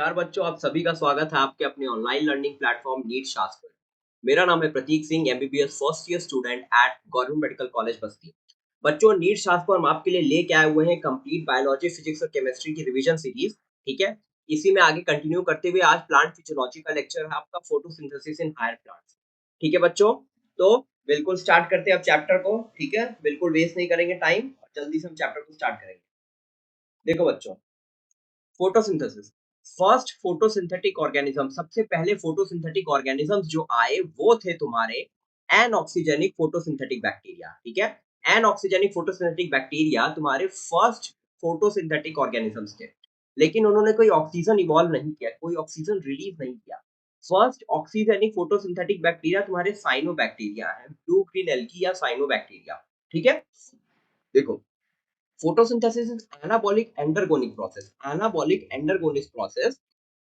नमस्कार बच्चों, आप सभी का स्वागत है आपके अपने ऑनलाइन लर्निंग प्लेटफॉर्म नीट शास्त्र। मेरा नाम है Prateek Singh, MBBS first year student at government medical college Basti. बच्चों, नीट शास्त्र हम आपके लिए लेके आए हुए हैं कंप्लीट बायोलॉजी, फिजिक्स और केमिस्ट्री की रिवीजन सीरीज। ठीक है, इसी में आगे कंटिन्यू करते हुए आज प्लांट फिजियोलॉजी का लेक्चर है आपका, फोटोसिंथेसिस इन हायर प्लांट्स। ठीक है बच्चों, तो बिल्कुल स्टार्ट करते हैं अब चैप्टर को। ठीक है, बिल्कुल वेस्ट नहीं करेंगे टाइम और जल्दी से हम चैप्टर को स्टार्ट करेंगे। देखो बच्चों, फोटोसिंथेसिस, फर्स्ट फोटोसिंथेटिक ऑर्गेनिज्म, सबसे पहले फोटोसिंथेटिक ऑर्गेनिजम्स जो आए वो थे तुम्हारे एनऑक्सीजेनिक फोटोसिंथेटिक बैक्टीरिया। ठीक है, एनऑक्सीजेनिक फोटोसिंथेटिक बैक्टीरिया तुम्हारे फर्स्ट फोटोसिंथेटिक ऑर्गेनिजम्स थे, लेकिन उन्होंने कोई ऑक्सीजन इवॉल्व नहीं किया, कोई ऑक्सीजन रिलीज नहीं किया। फर्स्ट ऑक्सीजेनिक फोटोसिंथेटिक बैक्टीरिया तुम्हारे साइनो बैक्टीरिया है, ब्लू ग्रीन एल्गी या साइनो बैक्टीरिया। ठीक है, देखो, photosynthesis is anabolic endergonic process, anabolic endergonic process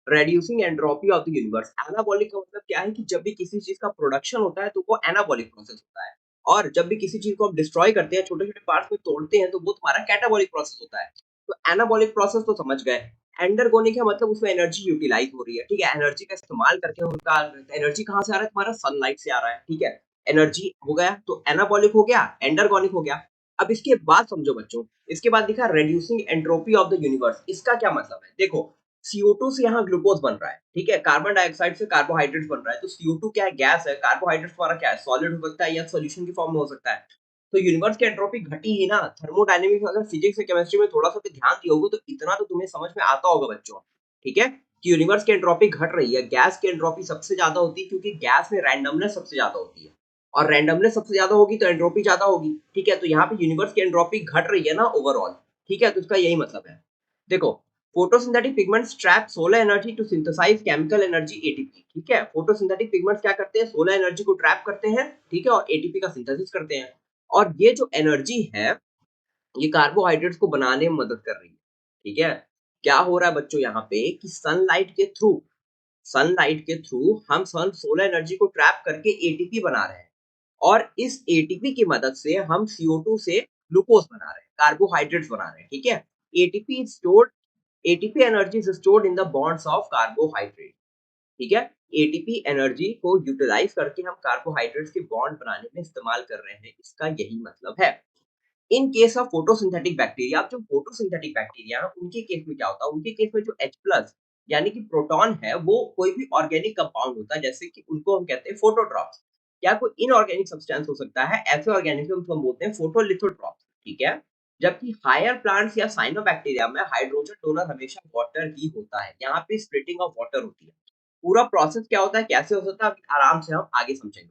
reducing entropy of the universe। anabolic का मतलब क्या है कि जब भी किसी चीज का प्रोडक्शन होता है तो वो anabolic प्रोसेस होता है, और जब भी किसी चीज को आप डिस्ट्रॉय करते हैं, छोटे छोटे पार्ट्स में तोड़ते हैं, तो वो तुम्हारा कैटाबॉलिक प्रोसेस होता है। तो एनाबॉलिक प्रोसेस तो समझ गए। एंडरगोनिक है मतलब उसमें एनर्जी यूटिलाइज हो रही है। ठीक है, एनर्जी का इस्तेमाल करके उनका एनर्जी कहाँ से आ रहा है, तुम्हारा सनलाइट से आ रहा है। ठीक है, एनर्जी हो गया तो एनाबॉलिक हो गया, एंडरगोनिक हो गया। अब इसके बाद समझो बच्चों, इसके बाद लिखा reducing entropy of the universe. इसका क्या मतलब है, देखो, CO2 से यहाँ ग्लूकोज बन रहा है। ठीक है, कार्बन डाइऑक्साइड से कार्बोहाइड्रेट्स बन रहा है, तो CO2 क्या है, गैस है। कार्बोहाइड्रेट्स तुम्हारा क्या है, सॉलिड हो सकता है या सॉल्यूशन की फॉर्म में हो सकता है। तो यूनिवर्स की एंट्रोपी घटी ही ना। थर्मोडायनेमिक्स अगर फिजिक्स या केमिस्ट्री में थोड़ा सा भी ध्यान दिया होगा तो इतना तो तुम्हें समझ में आता होगा बच्चों। ठीक है, कि यूनिवर्स की एंट्रोपी घट रही है। गैस की एंट्रोपी सबसे ज्यादा होती है क्योंकि गैस में रैंडमनेस सबसे ज्यादा होती है, और रैंडमनेस सबसे ज्यादा होगी तो एंट्रोपी ज्यादा होगी। ठीक है, तो यहाँ पे यूनिवर्स की एंट्रोपी घट रही है ना ओवरऑल। ठीक है, तो इसका यही मतलब है। देखो, photosynthetic pigments trap solar energy to synthesize chemical energy ATP. ठीक है, फोटोसिंथेटिक पिगमेंट्स क्या करते हैं, सोलर एनर्जी को ट्रैप करते हैं। ठीक है, और एटीपी का सिंथेसिस करते हैं। और ये जो एनर्जी है, ये कार्बोहाइड्रेट्स को बनाने में मदद कर रही है। ठीक है, क्या हो रहा है बच्चों यहाँ पे कि सनलाइट के थ्रू हम सन सोलर एनर्जी को ट्रैप करके एटीपी बना रहे हैं, और इस एटीपी की मदद से हम CO2 से ग्लूकोज बना रहे हैं, कार्बोहाइड्रेट्स बना रहे हैं। ठीक है, ATP is stored, ATP energy is stored in the bonds of carbohydrate. ठीक है, एटीपी एनर्जी को यूटिलाइज करके हम कार्बोहाइड्रेट्स के बॉन्ड बनाने में इस्तेमाल कर रहे हैं, इसका यही मतलब है। In case of photosynthetic bacteria, जो फोटोसिंथेटिक बैक्टीरिया है उनके केस में क्या होता है, उनके केस में जो H प्लस यानी कि प्रोटॉन है, वो कोई भी ऑर्गेनिक कंपाउंड होता है, जैसे कि उनको हम कहते हैं फोटोट्रॉप्स। या कोई इनऑर्गेनिक सब्सटेंस हो सकता है, ऐसे ऑर्गेनिज्म को हम बोलते हैं फोटोलिथोट्रॉप्स। ठीक है, जबकि हायर प्लांट्स या साइनोबैक्टीरिया में हाइड्रोजन डोनर हमेशा वाटर ही होता है, यहाँ पे स्प्लिटिंग ऑफ वाटर होती है। पूरा प्रोसेस क्या होता है, कैसे हो सकता है, अभी आराम से हम आगे समझेंगे।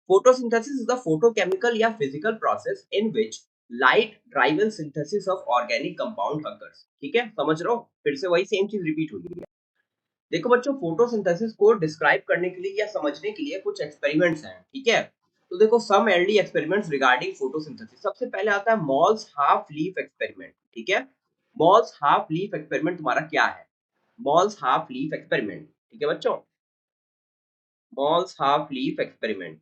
Photosynthesis is the photochemical या physical process in which light driven synthesis of organic compound occurs। ठीक है, समझ रहे हो, फिर से वही सेम चीज रिपीट हुई है। देखो बच्चों, फोटोसिंथेसिस को डिस्क्राइब करने के लिए या समझने के लिए कुछ एक्सपेरिमेंट्स हैं। ठीक है, तो देखो, some early experiments regarding photosynthesis. सबसे पहले आता है मॉल्स हाफ लीफ एक्सपेरिमेंट। ठीक है, मॉल्स हाफ लीफ एक्सपेरिमेंट तुम्हारा क्या है, मॉल्स हाफ लीफ एक्सपेरिमेंट। ठीक है बच्चों, मॉल्स हाफ लीफ एक्सपेरिमेंट,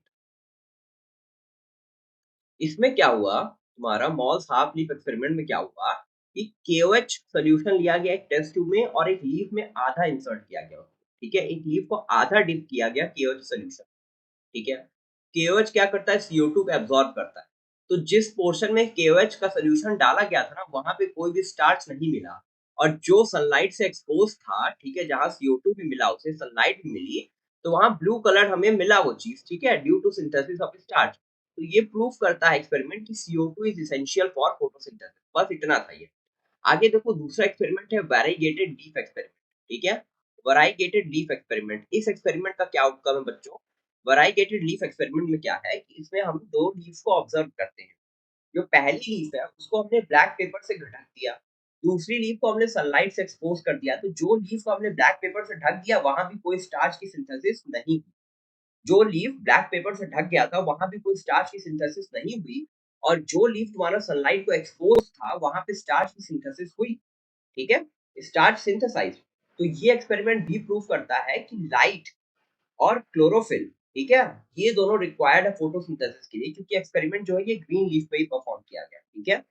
इसमें क्या हुआ, तुम्हारा मॉल्स हाफ लीफ एक्सपेरिमेंट में क्या हुआ कि KOH सॉल्यूशन लिया गया एक टेस्ट ट्यूब में, और एक लीफ में आधा इंसर्ट किया गया। ठीक है, एक लीफ को आधा डिप किया गया KOH सॉल्यूशन। ठीक है, KOH क्या करता है, CO2 को एब्जॉर्ब करता है। तो जिस पोर्शन में KOH का सॉल्यूशन डाला गया था ना, वहां पे कोई भी स्टार्च नहीं मिला, और जो सनलाइट से एक्सपोज था, ठीक है, जहां CO2 भी मिला उसे सनलाइट भी मिली, तो वहां ब्लू कलर हमें मिला वो चीज। ठीक है, due to synthesis of starch. तो ये प्रूफ करता है एक्सपेरिमेंट कि CO2 is essential for photosynthesis. बस इतना था ये। आगे देखो, दूसरा एक्सपेरिमेंट है वैरीगेटेड लीफ एक्सपेरिमेंट। ठीक है, वैरीगेटेड लीफ एक्सपेरिमेंट, इस एक्सपेरिमेंट का क्या आउटकम है बच्चों, वैरीगेटेड लीफ एक्सपेरिमेंट में क्या है कि इसमें हम दो लीफ को ऑब्जर्व करते हैं। जो पहली लीफ है उसको हमने ब्लैक पेपर से ढक दिया, दूसरी लीफ को हमने सनलाइट से एक्सपोज कर दिया। तो जो लीफ को हमने ब्लैक पेपर से ढक दिया, वहां भी कोई स्टार्च की सिंथेसिस नहीं हुई। जो लीफ ब्लैक पेपर से ढक गया था, वहां भी कोई स्टार्च की सिंथेसिस नहीं हुई, और जो लीफ तुम्हारा सनलाइट को एक्सपोज था, वहां पे स्टार्च की सिंथेसिस हुई। ठीक है, स्टार्च सिंथेसाइज। तो ये एक्सपेरिमेंट भी प्रूव करता है कि लाइट और क्लोरोफिल, ठीक है, ये दोनों रिक्वायर्ड है फोटोसिंथेसिस के लिए, क्योंकि एक्सपेरिमेंट जो है ये ग्रीन लीफ पे ही परफॉर्म किया गया। ठीक है,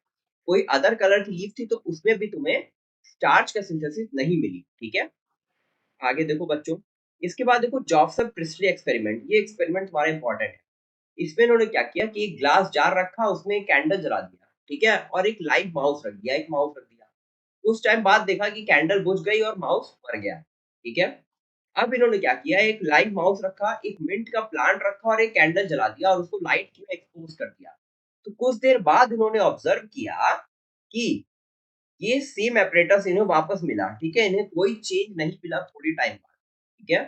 कोई अदर कलर की लीफ थी तो उसमें भी तुम्हें स्टार्च का सिंथेसिस नहीं मिली। ठीक है, आगे देखो बच्चों, इसके बाद देखो जोसेफ प्रिस्टली एक्सपेरिमेंट। ये एक्सपेरिमेंट हमारा इंपॉर्टेंट है। इसमें इन्होंने क्या किया कि एक ग्लास जार रखा, उसमें एक कैंडल जला दिया, ठीक है, और एक लाइव माउस रख दिया, एक माउस रख दिया। उस टाइम बाद देखा कि कैंडल बुझ गई और माउस मर गया, ठीक है। अब इन्होंने क्या किया, एक लाइव माउस रखा, एक मिंट का प्लांट रखा और एक कैंडल जला दिया और उसको लाइट में एक्सपोज कर दिया। तो कुछ देर बाद इन्होंने ऑब्जर्व किया कि ये सेम एपरेटस इन्हें वापस मिला, ठीक है, इन्हें कोई चेंज नहीं मिला थोड़ी टाइम बाद, ठीक है।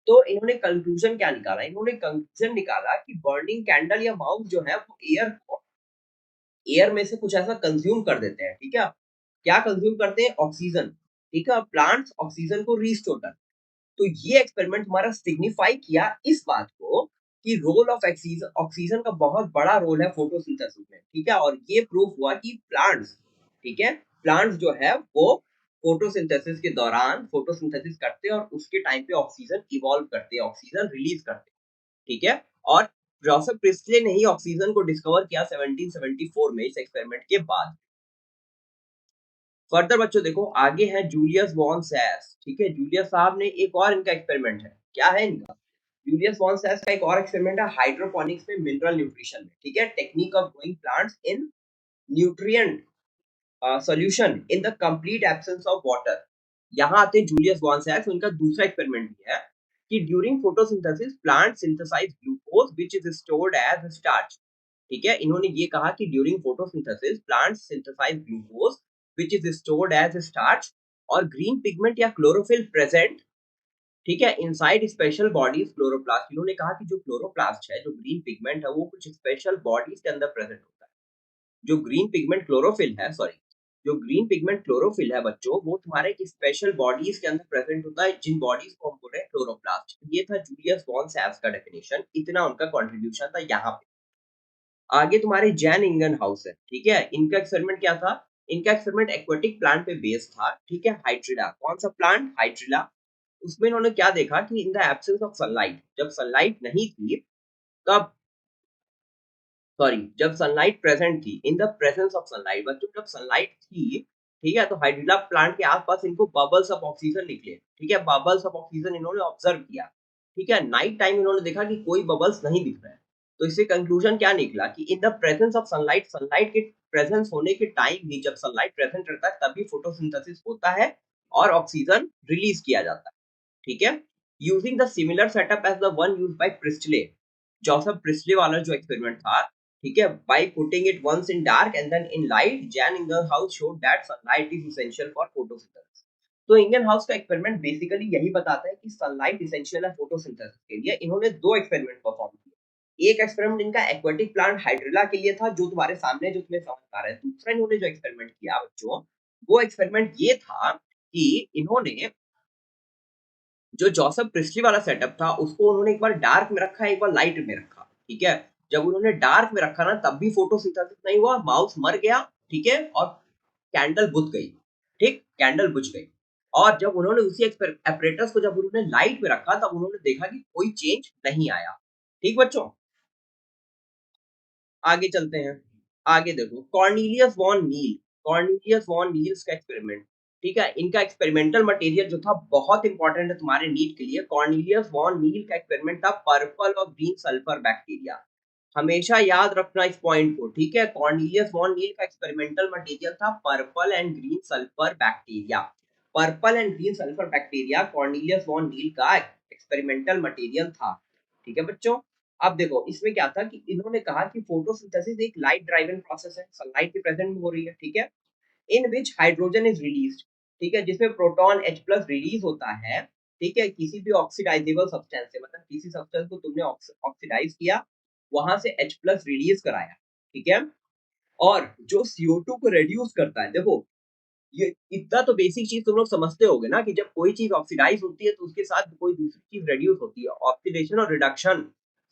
तो इन्होंने कंक्लूजन क्या निकाला, इन्होंने कंक्लूजन निकाला कि बर्निंग कैंडल या माउस जो है वो एयर में से कुछ ऐसा कंज्यूम कर देते हैं, ठीक है। क्या कंज्यूम करते हैं, ऑक्सीजन, ठीक है। प्लांट्स ऑक्सीजन को रीस्टोर करते हैं। तो ये एक्सपेरिमेंट हमारा सिग्निफाई किया इस बात को कि रोल ऑफ ऑक्सीजन, ऑक्सीजन का बहुत बड़ा रोल है फोटोसिंथेसिस में, ठीक है। और ये प्रूफ हुआ कि प्लांट्स, ठीक है, प्लांट्स जो है वो फोटोसिंथेसिस के दौरान फोटोसिंथेसिस करते हैं और उसके टाइम पे ऑक्सीजन इवॉल्व करते हैं, ऑक्सीजन रिलीज करते हैं, ठीक है। और जोसेफ प्रिस्टले ने ही ऑक्सीजन को डिस्कवर किया 1774 में इस एक्सपेरिमेंट के बाद। फर्दर बच्चों देखो आगे है जूलियस वॉन सैस, ठीक है। जूलियस साहब ने एक और इनका एक्सपेरिमेंट है, क्या है इनका, जूलियस वॉन सैस का एक और एक्सपेरिमेंट है हाइड्रोपोनिक्स में मिनरल न्यूट्रिशन में, ठीक है। Technique of growing plants in nutrient solution in the complete absence of water. यहाँ आते हैं जूलियस वॉन सैक्स, उनका दूसरा एक्सपेरिमेंट भी है कि during photosynthesis plant synthesize glucose which is stored as starch, ठीक है। इन्होंने ये कहा कि during photosynthesis plant synthesize glucose which is stored as starch और ग्रीन पिगमेंट या क्लोरोफिल प्रेजेंट, ठीक है, इनसाइड स्पेशल बॉडीज क्लोरोप्लास्ट। इन्होंने कहा कि जो क्लोरोप्लास्ट है, जो ग्रीन पिगमेंट है, वो कुछ स्पेशल बॉडीज के अंदर प्रेजेंट होता है। जो ग्रीन पिगमेंट क्लोरोफिल है, सॉरी, जो ग्रीन पिगमेंट क्लोरोफिल है बच्चों, वो तुम्हारे एक स्पेशल बॉडीज के अंदर प्रेजेंट होता है, जिन बॉडीज को हम बोल रहे हैं क्लोरोप्लास्ट। ये था जूलियस वॉन सैप्स का डेफिनेशन, इतना उनका कंट्रीब्यूशन था यहाँ पे। आगे तुम्हारे जैन इंगन हाउस है, ठीक है। इनका एक्सपेरिमेंट क्या था, इनका एक्सपेरिमेंट एक्वेटिक प्लांट पे बेस्ड था, ठीक है। हाइड्रिला, कौन सा प्लांट, हाइड्रिला। उसमें इन्होंने क्या देखा कि in the absence of sunlight, जब सनलाइट नहीं थी तब, सॉरी, जब सनलाइट प्रेजेंट थी, इन द प्रेजेंस ऑफ सनलाइट, बच्चों जब सनलाइट थी, ठीक है, तो हाइड्रिला प्लांट के आसपास इनको बबल्स ऑफ ऑक्सीजन निकले, ठीक है। बबल्स ऑफ ऑक्सीजन इन्होंने ऑब्जर्व किया, ठीक है। नाइट टाइम इन्होंने देखा कि कोई बबल्स नहीं दिख रहे हैं। तो इससे कंक्लूजन क्या निकला कि इन the presence of sunlight, sunlight के प्रेजेंस होने के टाइम ही, जब सनलाइट प्रेजेंट रहता है तभी फोटोसिंथेसिस होता है और ऑक्सीजन रिलीज किया जाता है, ठीक है। Using the similar setup as the one used by Priestley, Joseph Priestley वाला जो एक्सपेरिमेंट था, ठीक है, by putting it once in dark and then in light, Jan Ingersoll showed that sunlight is essential for photosynthesis। तो इंगन house का experiment basically यही बताता है कि सनलाइट इसेंशियल है फोटोसिंथेसिस के लिए। इन्होंने दो एक्सपेरिमेंट परफॉर्म किए। एक एक्सपेरिमेंट इनका एक्वेटिक प्लांट हाइड्रिला के लिए था, जो तुम्हारे सामने, जो तुम्हें समझ आ रहा है। दूसरा इन्होंने जो एक्सपेरिमेंट किया बच्चों, वो एक्सपेरिमेंट ये था कि इन्होंने जो जोसेफ प्रिस्टली वाला सेटअप था, उसको उन्होंने एक बार डार्क में रखा, एक बार लाइट में रखा, ठीक है। जब उन्होंने डार्क में रखा ना, तब भी फोटोसिंथेसिस नहीं हुआ, माउस मर गया, ठीक है, और कैंडल बुझ गई, ठीक, कैंडल बुझ गई। और जब उन्होंने उसी एपरेटस को जब उन्होंने लाइट में रखा, तब उन्होंने देखा कि कोई चेंज नहीं आया, ठीक बच्चों। आगे चलते हैं। आगे देखो कॉर्नेलियस वॉन नील, कॉर्नेलियस वॉन नील्स का एक्सपेरिमेंट, ठीक है। इनका एक्सपेरिमेंटल मटेरियल जो था बहुत इंपॉर्टेंट है तुम्हारे नीट के लिए। कॉर्नेलियस वॉन नील का एक्सपेरिमेंट था पर्पल और ग्रीन सल्फर बैक्टीरिया। हमेशा याद रखना इस पॉइंट को, ठीक है। कॉर्नेलियस वॉन नील का एक्सपेरिमेंटल मटेरियल था purple and green sulphur bacteria. Purple and green sulphur bacteria Cornelius van Niel का एक्सपेरिमेंटल मटेरियल था, ठीक है बच्चों। अब देखो इसमें क्या था कि इन्होंने कहा कि फोटोसिंथेसिस एक लाइट ड्राइवन प्रोसेस है, सनलाइट के प्रेजेंट में हो रही है, ठीक है। इन विच हाइड्रोजन इज रिलीज्ड, ठीक है, जिसमें प्रोटॉन H प्लस रिलीज होता है, ठीक है, किसी भी ऑक्सीडाइजेबल सब्सटेंस से, मतलब किसी सब्सटेंस को तुमने ऑक्सीडाइज किया, वहां से H प्लस रिलीज कराया, ठीक है। और जो CO2 को रिड्यूस करता है, देखो ये इतना तो बेसिक चीज तुम लोग समझते होगे ना कि जब कोई चीज ऑक्सीडाइज होती है तो उसके साथ कोई दूसरी चीज रिड्यूस होती है। ऑक्सीडेशन और रिडक्शन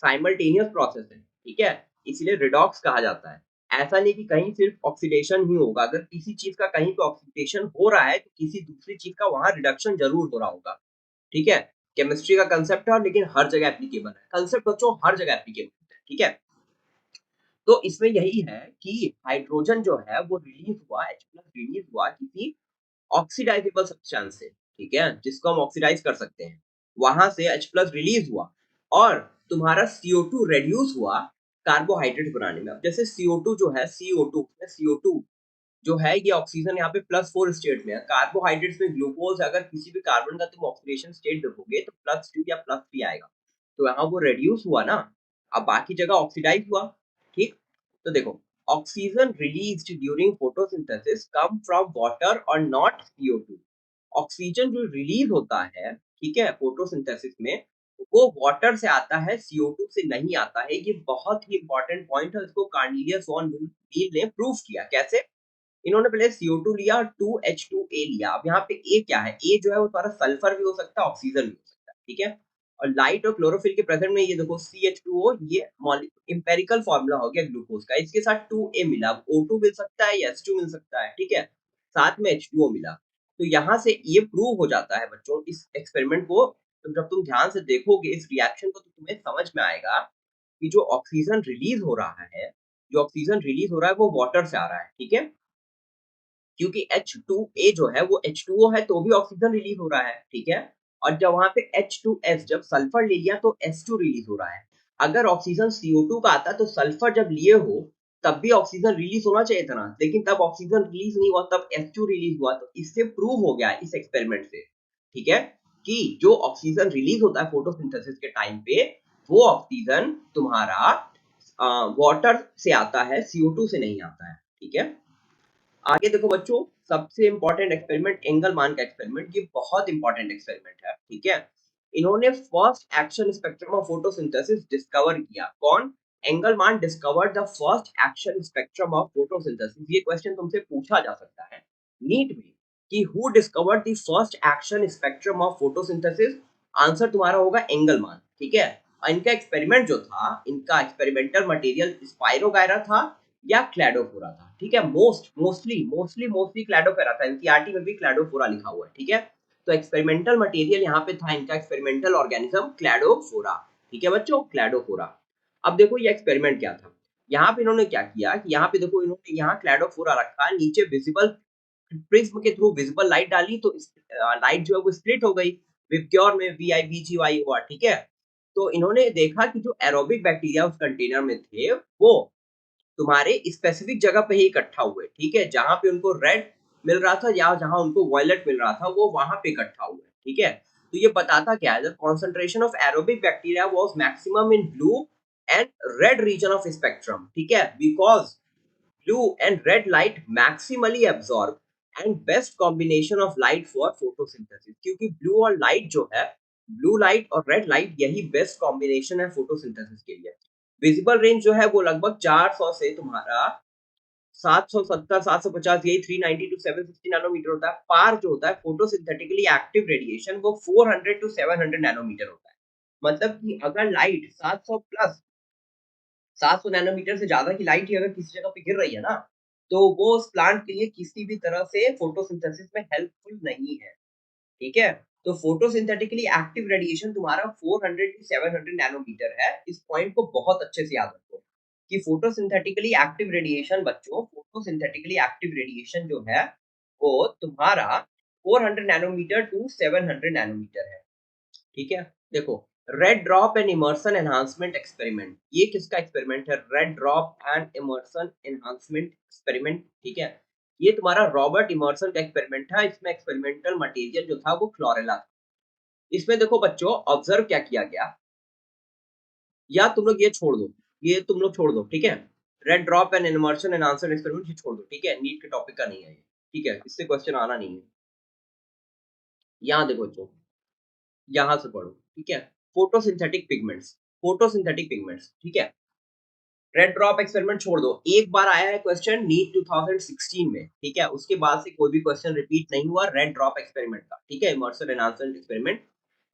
साइमल्टेनियस प्रोसेस है, ठीक है, इसलिए रिडॉक्स कहा जाता है। ऐसा नहीं कि कहीं सिर्फ ऑक्सीडेशन ही होगा, अगर किसी चीज का कहीं पे ऑक्सीडेशन हो रहा है तो किसी दूसरी चीज का वहां रिडक्शन जरूर हो रहा होगा, ठीक है। केमिस्ट्री का कंसेप्ट है, लेकिन हर जगह एप्लीकेबल है कंसेप्ट बच्चों, हर जगह एप्लीकेबल है, ठीक है। तो इसमें यही है कि हाइड्रोजन जो है वो रिलीज हुआ, H प्लस रिलीज हुआ किसी ऑक्सीडाइजेबल सब्सटेंस से, ठीक है, जिसको हम ऑक्सीडाइज कर सकते हैं, वहां से H प्लस रिलीज हुआ और तुम्हारा CO2 रेड्यूस हुआ कार्बोहाइड्रेट बनाने में। अब जैसे CO2 जो है, CO2 जो है ये ऑक्सीजन यहाँ पे +4 स्टेट में है, कार्बोहाइड्रेट्स में ग्लूकोज, अगर किसी भी कार्बन का तुम ऑक्सीडेशन स्टेट देखोगे तो +2 या +3 आएगा, तो यहाँ वो रेड्यूस हुआ ना, अब बाकी जगह ऑक्सीडाइज हुआ। ठीक, तो देखो, oxygen released during photosynthesis come from water और नॉट CO2। ऑक्सीजन जो रिलीज होता है, ठीक है, फोटोसिंथेसिस में, वो वाटर से आता है, CO2 से नहीं आता है। ये बहुत ही इंपॉर्टेंट पॉइंट है, इसको कार्नेलियस वॉन लील ने प्रूव किया। कैसे? इन्होंने पहले CO2 लिया, 2H2A लिया। अब यहाँ पे A क्या है? A जो है वो तुम्हारा सल्फर भी हो सकता है, ऑक्सीजन भी हो सकता है, ठीक है। और लाइट और क्लोरोफिल के प्रेजेंट में ये देखो CH2O, ये एम्पेरिकल फॉर्मूला हो गया ग्लूकोज का, इसके साथ 2A मिला, अब O2 मिल सकता है या H2 मिल सकता है, ठीक है, साथ में H2O मिला। तो यहाँ से ये प्रूव हो जाता है बच्चों, इस एक्सपेरिमेंट को तो जब तुम ध्यान से देखोगे इस रिएक्शन को, तो तुम्हें समझ में आएगा कि जो ऑक्सीजन रिलीज हो रहा है, जो ऑक्सीजन रिलीज हो रहा है वो वाटर से आ रहा है, ठीक है, क्योंकि H2A जो है वो H2O है, तो भी ऑक्सीजन रिलीज हो रहा है, ठीक है। और जब वहां पे H2S, जब सल्फर ले लिया तो S2 रिलीज हो रहा है। अगर ऑक्सीजन CO2 का आता तो सल्फर जब लिए हो तब भी ऑक्सीजन रिलीज होना चाहिए था ना, लेकिन तब ऑक्सीजन रिलीज नहीं हुआ, तब H2 रिलीज हुआ। तो इससे प्रूव हो गया इस एक्सपेरिमेंट से, ठीक है, कि जो ऑक्सीजन रिलीज होता है फोटोसिंथेसिस के टाइम पे, वो ऑक्सीजन तुम्हारा वाटर से आता है, CO2 से नहीं आता है, ठीक है। आगे देखो बच्चों, सबसे इंपॉर्टेंट एक्सपेरिमेंट एंगलमान का एक्सपेरिमेंट, ये बहुत इंपॉर्टेंट एक्सपेरिमेंट है, ठीक है। इन्होंने first action spectrum of photosynthesis discover किया। कौन? Engelmann discovered the first action spectrum of photosynthesis. ये क्वेश्चन तुमसे पूछा जा सकता है नीट में कि who discovered the first action spectrum of photosynthesis. Answer तुम्हारा होगा एंगलमान, ठीक है। और इनका एक्सपेरिमेंट जो था, इनका एक्सपेरिमेंटल मटेरियल स्पाइरोगायरा था या क्लैडोफोरा था, ठीक है। मोस्टली क्लैडोफोरा था, एनसीईआरटी में भी क्लैडोफोरा लिखा हुआ है, ठीक है। तो एक्सपेरिमेंटल मटेरियल यहाँ पे था इनका, एक्सपेरिमेंटल ऑर्गेनिज्म क्लैडोफोरा, ठीक है बच्चों, क्लैडोफोरा। अब देखो ये एक्सपेरिमेंट क्या था, यहाँ पे इन्होंने क्या किया कि यहाँ पे देखो, इन्होंने यहाँ क्लैडोफोरा रखा है, नीचे विजिबल प्रिज्म के थ्रू विजिबल लाइट डाली, तो लाइट जो है वो स्प्लिट हो गई, विबग्योर में VIBGY हुआ, ठीक है। तो इन्होंने देखा कि जो एरोबिक बैक्टीरिया उस कंटेनर में थे, वो तुम्हारे स्पेसिफिक जगह पे ही इकट्ठा हुए, ठीक है, जहां पे उनको रेड मिल रहा था या जहां उनको वायलेट मिल रहा था, वो वहां पे इकट्ठा हुए, ठीक है। तो ये बताता क्या है, the concentration of aerobic bacteria was maximum in blue and red region of spectrum, ठीक है, because blue and red light maximally absorb and best combination of light for photosynthesis, क्योंकि blue और light जो है, blue light और red light, यही best combination है photosynthesis के लिए। विजिबल रेंज जो है वो लगभग 400 से तुम्हारा 770 750, यही 390 टू 760 नैनोमीटर होता है। पार जो होता है फोटोसिंथेटिकली एक्टिव रेडिएशन, वो 400 टू 700 नैनोमीटर होता है। मतलब कि अगर लाइट 700 प्लस 700 नैनोमीटर से ज्यादा की लाइट ही अगर किसी जगह पे गिर रही है ना, तो वो उस प्लांट के लिए किसी भी तरह से फोटोसिंथेसिस में हेल्पफुल नहीं है, ठीक है। तो फोटोसिंथेटिकली एक्टिव रेडिएशन तुम्हारा 400 टू 700 नैनोमीटर है। इस पॉइंट को बहुत अच्छे से याद रखो कि फोटोसिंथेटिकली एक्टिव रेडिएशन, बच्चों फोटोसिंथेटिकली एक्टिव रेडिएशन जो है वो तुम्हारा 400 नैनोमीटर टू 700 नैनोमीटर है, ठीक है। देखो, red drop and Emerson enhancement experiment, ये किसका एक्सपेरिमेंट है? Red drop and Emerson enhancement experiment, ठीक है। ये तुम्हारा रॉबर्ट इमर्सन का एक्सपेरिमेंट था। इसमें एक्सपेरिमेंटल मटेरियल जो था वो क्लोरेला था। इसमें देखो बच्चों, ऑब्जर्व क्या किया गया, या तुम लोग ये छोड़ दो, ये तुम लोग छोड़ दो, ठीक है। Red drop and Emerson enhancement experiment ये छोड़ दो, ठीक है, नीट के टॉपिक का नहीं है ये, ठीक है, इससे क्वेश्चन आना नहीं है। यहाँ देखो बच्चों, यहाँ से पढ़ो, ठीक है। फोटोसिंथेटिक पिगमेंट्स, फोटोसिंथेटिक पिगमेंट्स, ठीक है। रेड ड्रॉप एक्सपेरिमेंट छोड़ दो, एक बार आया है क्वेश्चन नीट 2016 में, ठीक है, उसके बाद से कोई भी क्वेश्चन रिपीट नहीं हुआ रेड ड्रॉप एक्सपेरिमेंट का, ठीक है, इमर्सन एनहांसमेंट एक्सपेरिमेंट।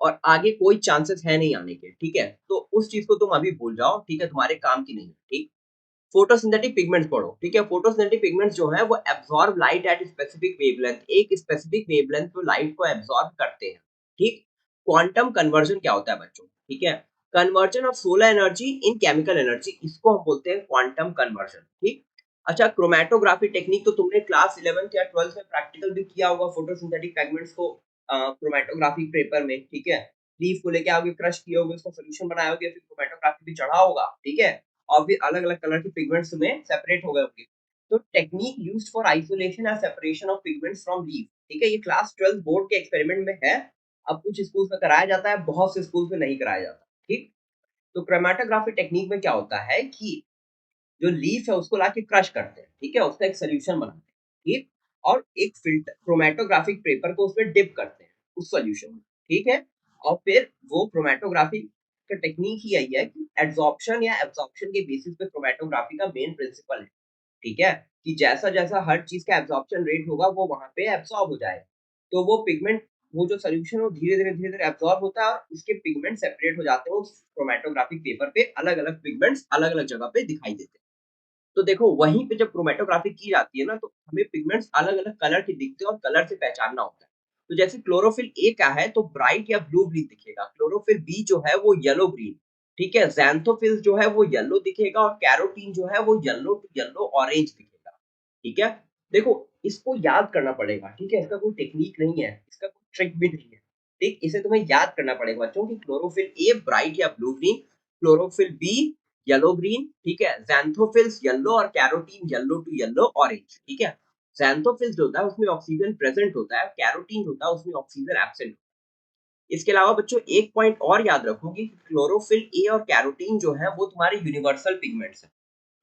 और आगे कोई चांसेस है नहीं आने के, ठीक है। तो उस चीज को तुम अभी भूल जाओ, ठीक है, तुम्हारे काम की नहीं है, ठीक। फोटोसिंथेटिक पिगमेंट्स पढ़ो, ठीक है। फोटोसिंथेटिक पिगमेंट्स जो है वो absorb light at specific wavelength, एक स्पेसिफिक वेवलेंथ पे लाइट को एब्जॉर्ब करते हैं, ठीक। क्वांटम कन्वर्जन क्या होता है बच्चों, ठीक है, conversion of solar energy in chemical energy, इसको हम बोलते हैं क्वांटम कन्वर्जन, ठीक। अच्छा, क्रोमेटोग्राफी टेक्निक तो तुमने क्लास 11th या 12th में प्रैक्टिकल भी किया होगा फोटोसिंथेटिक पिगमेंट्स को, क्रोमेटोग्राफी पेपर में, ठीक है। लीफ को लेके आओगे, क्रश किए होगे, उसका सोल्यूशन बनाए होगे, फिर क्रोमेटोग्राफी भी चढ़ा होगा, ठीक है। और फिर अलग अलग कलर के पिगमेंट्स में सेपरेट हो गए होंगे। तो technique used for isolation and separation of pigments from leaf, ठीक है। ये क्लास 12 बोर्ड के एक्सपेरिमेंट में है। अब कुछ स्कूल्स में कराया जाता है, बहुत से स्कूल्स में नहीं कराया जाता, ठीक। तो क्रोमेटोग्राफी टेक्निक में क्या होता है कि जो लीफ है उसको लाके क्रश करते हैं, ठीक है, उसका एक सोल्यूशन बनाते हैं, ठीक। और एक फिल्टर क्रोमेटोग्राफिक पेपर को उसमें डिप करते हैं उस सोल्यूशन में, ठीक है। और फिर वो क्रोमेटोग्राफी का टेक्निक ही यही है कि एड्सॉर्प्शन या एब्सॉर्प्शन के बेसिस पे क्रोमेटोग्राफी का मेन प्रिंसिपल है, ठीक है। कि जैसा जैसा हर चीज का एब्सॉर्प्शन रेट होगा वो वहां पे एब्सॉर्ब हो जाए, तो वो पिगमेंट, वो जो सोल्यूशन वो धीरे धीरे एब्सॉर्ब होता है और उसके पिगमेंट सेपरेट हो जाते हैं उस क्रोमेटोग्राफिक पेपर पे, अलग अलग पिगमेंट्स अलग अलग जगह पे दिखाई देते हैं। तो देखो वहीं पे जब क्रोमेटोग्राफी की जाती है ना, तो हमें पिगमेंट्स अलग अलग कलर के दिखते हैं और कलर से पहचानना होता है। तो जैसे क्लोरोफिल ए का है तो ब्राइट या ब्लू ग्रीन दिखेगा, क्लोरोफिल बी जो है वो येलो ग्रीन, ठीक है। ज़ैंथोफिल्स जो है वो येलो दिखेगा और कैरोटीन जो है वो येलो टू येलो ऑरेंज दिखेगा, ठीक है। देखो इसको याद करना पड़ेगा, ठीक है, इसका कोई टेक्निक नहीं है, इसका कोई ट्रिक भी नहीं है, ठीक। इसे तुम्हें याद करना पड़ेगा बच्चों कि क्लोरोफिल ए ब्राइट या blue green, chlorophyll b yellow green, ठीक है। ज़ैंथोफिल्स येलो और carotene yellow to yellow orange, ठीक है। ज़ैंथोफिल्स जो होता है उसमें ऑक्सीजन प्रेजेंट होता है, कैरोटीन होता है उसमें ऑक्सीजन एब्सेंट। इसके अलावा बच्चों एक पॉइंट और याद रखो कि क्लोरोफिल ए और कैरोटीन जो है वो तुम्हारे यूनिवर्सल पिगमेंट्स हैं।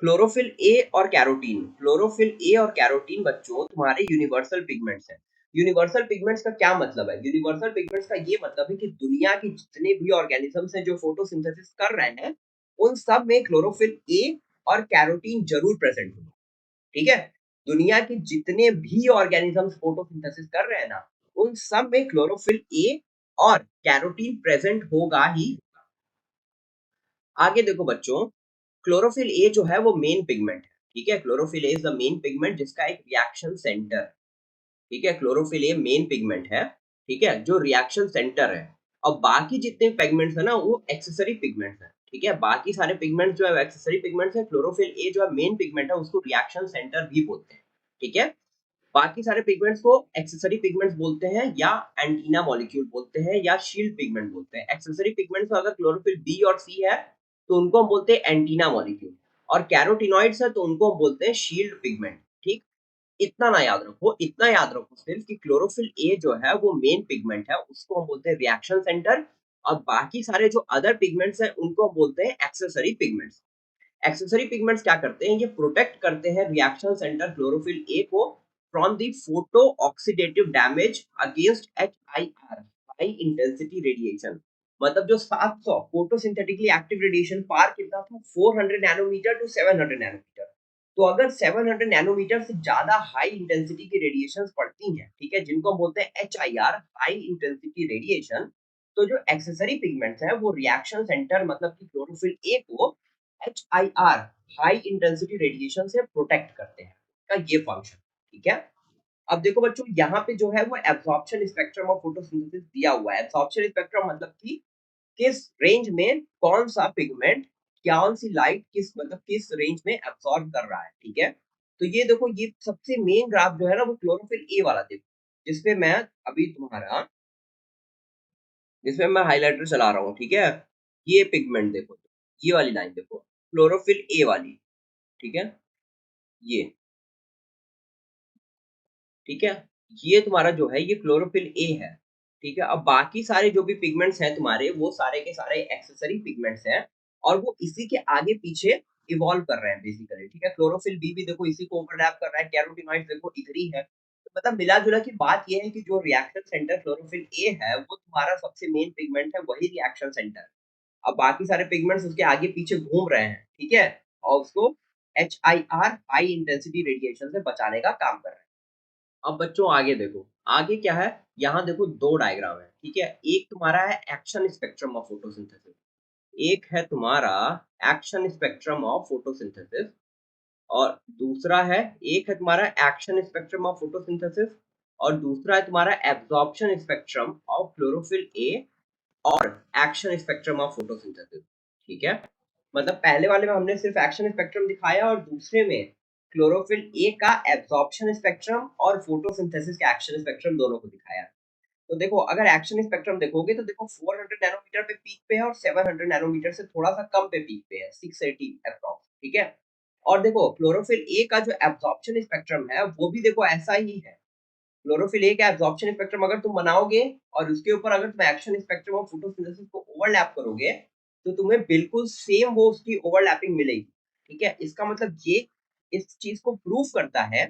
क्लोरोफिल ए और कैरोटीन बच्चों तुम्हारे यूनिवर्सल पिगमेंट्स हैं। यूनिवर्सल पिगमेंट्स का क्या मतलब है? यूनिवर्सल पिगमेंट्स का ये मतलब है कि दुनिया के जितने भी ऑर्गेनिजम्स हैं जो फोटोसिंथेसिस कर रहे हैं, उन सब में क्लोरोफिल ए और कैरोटीन जरूर प्रेजेंट होगा, ठीक है। दुनिया के जितने भी ऑर्गेनिजम्स फोटोसिंथेसिस कर रहे हैं ना, उन सब में क्लोरोफिल ए और कैरोटीन प्रेजेंट होगा ही। आगे देखो बच्चों, क्लोरोफिल ए जो है वो मेन पिगमेंट है, ठीक है। Chlorophyll A is the main pigment जिसका एक रिएक्शन सेंटर, ठीक है। क्लोरोफिल ए मेन पिगमेंट है, ठीक है, जो रिएक्शन सेंटर है। और बाकी जितने पिगमेंट्स है ना वो एक्सेसरी पिगमेंट्स है, ठीक है। बाकी सारे पिगमेंट्स जो है एक्सेसरी पिगमेंट्स है, क्लोरोफिल ए जो है मेन पिगमेंट है उसको रिएक्शन सेंटर भी बोलते हैं, ठीक है। बाकी सारे पिगमेंट्स को एक्सेसरी पिगमेंट्स बोलते हैं या एंटीना मॉलिक्यूल बोलते हैं या शील्ड पिगमेंट बोलते हैं। एक्सेसरी पिगमेंट्स अगर क्लोरोफिल बी और सी है तो उनको हम बोलते हैं एंटीना मॉलिक्यूल, और कैरोटिनॉइड्स है तो उनको हम बोलते हैं शील्ड पिगमेंट, ठीक। इतना ना याद रखो, इतना याद रखो सिर्फ कि क्लोरोफिल ए जो है वो मेन पिगमेंट है, उसको हम बोलते हैं रिएक्शन सेंटर। और बाकी सारे जो अदर पिगमेंट्स हैं उनको हम बोलते हैं एक्सेसरी पिगमेंट्स। एक्सेसरी पिगमेंट्स क्या करते हैं? ये प्रोटेक्ट करते हैं रिएक्शन सेंटर क्लोरोफिल ए को from the photo oxidative damage against HIR, high intensity radiation. मतलब जो 700 फोटोसिंथेटिकली एक्टिव रेडिएशन पार कितना था, 400 नैनोमीटर टू 700 नैनोमीटर। तो अगर 700 नैनोमीटर से ज्यादा हाई इंटेंसिटी की रेडिएशंस पड़ती हैं, ठीक है, जिनको हम बोलते हैं HIR, हाई इंटेंसिटी रेडिएशन, तो जो एक्सेसरी पिगमेंट्स हैं वो रिएक्शन सेंटर मतलब कि क्लोरोफिल ए को HIR, हाई इंटेंसिटी रेडिएशन से प्रोटेक्ट करते हैं, का ये फंक्शन, ठीक है। अब देखो बच्चों यहाँ पे जो है वो एब्जॉर्प्शन स्पेक्ट्रम ऑफ फोटोसिंथेसिस दिया हुआ है। एब्जॉर्प्शन स्पेक्ट्रम मतलब कि किस रेंज में कौन सा पिगमेंट कौन सी लाइट किस मतलब किस रेंज में एब्सॉर्ब कर रहा है, ठीक है। तो ये देखो ये सबसे मेन ग्राफ जो है ना वो क्लोरोफिल ए वाला देखो, जिसपे मैं अभी तुम्हारा जिसमें मैं हाइलाइटर चला रहा हूँ, ठीक है। ये पिगमेंट देखो, ये वाली लाइन देखो, क्लोरोफिल ए वाली, ठीक है, ये, ठीक है। ये तुम्हारा जो है ये क्लोरोफिल ए है, ठीक है। अब बाकी सारे जो भी पिगमेंट्स हैं तुम्हारे वो सारे के सारे एक्सेसरी पिगमेंट्स हैं और वो इसी के आगे पीछे इवॉल्व कर रहे हैं बेसिकली, ठीक है। क्लोरोफिल बी भी देखो इसी को ओवरलैप कर रहा है, कैरोटीनॉइड देखो इधर ही है। तो मतलब मिला जुला की बात ये है कि जो रिएक्शन सेंटर क्लोरोफिल ए है वो तुम्हारा सबसे मेन पिगमेंट है, वही रिएक्शन सेंटर। अब बाकी सारे पिगमेंट्स उसके आगे पीछे घूम रहे हैं, ठीक है, और उसको HIR, हाई इंटेंसिटी रेडिएशन से बचाने का काम कर रहे हैं। अब बच्चों आगे देखो, आगे क्या है, यहाँ देखो दो डायग्राम है, ठीक है। एक तुम्हारा है एक्शन स्पेक्ट्रम ऑफ फोटोसिंथेसिस, एक है तुम्हारा एक्शन स्पेक्ट्रम ऑफ फोटोसिंथेसिस, और दूसरा है, एक है तुम्हारा एक्शन स्पेक्ट्रम ऑफ फोटोसिंथेसिस और दूसरा है तुम्हारा एब्जॉर्प्शन स्पेक्ट्रम ऑफ क्लोरोफिल ए और एक्शन स्पेक्ट्रम ऑफ फोटोसिंथेसिस, ठीक है। मतलब पहले वाले में हमने सिर्फ एक्शन स्पेक्ट्रम दिखाया और दूसरे में क्लोरोफिल ए का एब्जॉर्प्शन स्पेक्ट्रम और फोटोसिंथेसिस का एक्शन स्पेक्ट्रम दोनों को दिखाया। तो देखो अगर एक्शन स्पेक्ट्रम देखोगे तो देखो 400 नैनोमीटर पे पीक पे है और 700 नैनोमीटर से थोड़ा सा कम पे पीक पे है, 680 अप्रॉक्स, ठीक है। और देखो क्लोरोफिल ए का जो एब्जॉर्प्शन स्पेक्ट्रम है वो भी देखो ऐसा ही है। क्लोरोफिल ए का एब्जॉर्प्शन स्पेक्ट्रम अगर तुम बनाओगे और उसके ऊपर अगर तुम एक्शन स्पेक्ट्रम और फोटोसिंथेसिस को ओवरलैप करोगे तो तुम्हें बिल्कुल सेम वो उसकी ओवरलैपिंग मिलेगी, ठीक है। इसका मतलब ये इस चीज को प्रूव करता है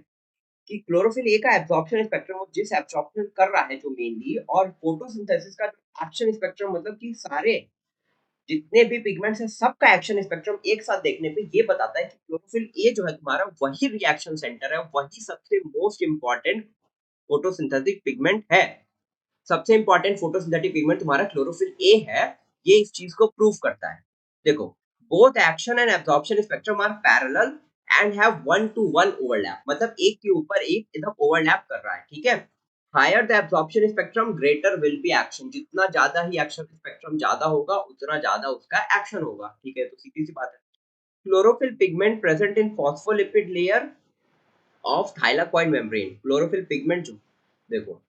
कि क्लोरोफिल ए का एब्जॉर्प्शन स्पेक्ट्रम जिस एब्जॉर्प्शन कर रहा है जो मेनली, और फोटोसिंथेसिस का एक्शन स्पेक्ट्रम मतलब कि सारे जितने भी पिगमेंट्स हैं सबका एक्शन स्पेक्ट्रम एक साथ देखने पे ये बताता है कि क्लोरोफिल ए जो है तुम्हारा वही रिएक्शन सेंटर है, वही सबसे मोस्ट इंपॉर्टेंट फोटोसिंथेटिक पिगमेंट है। सबसे इंपॉर्टेंट फोटोसिंथेटिक पिगमेंट तुम्हारा क्लोरोफिल ए है। ये इस चीज को प्रूव करता है। देखो both action and absorption spectrum are parallel and have one to one overlap, मतलब एक के ऊपर एक एकदम ओवरलैप कर रहा है, ठीक है। Higher the absorption spectrum greater will be action, जितना ज्यादा ही एक्शन स्पेक्ट्रम ज्यादा होगा उतना ज्यादा उसका एक्शन होगा, ठीक है। तो सीधी सी बात है। Chlorophyll pigment present in phospholipid layer of thylakoid membrane. Chlorophyll pigment जो देखो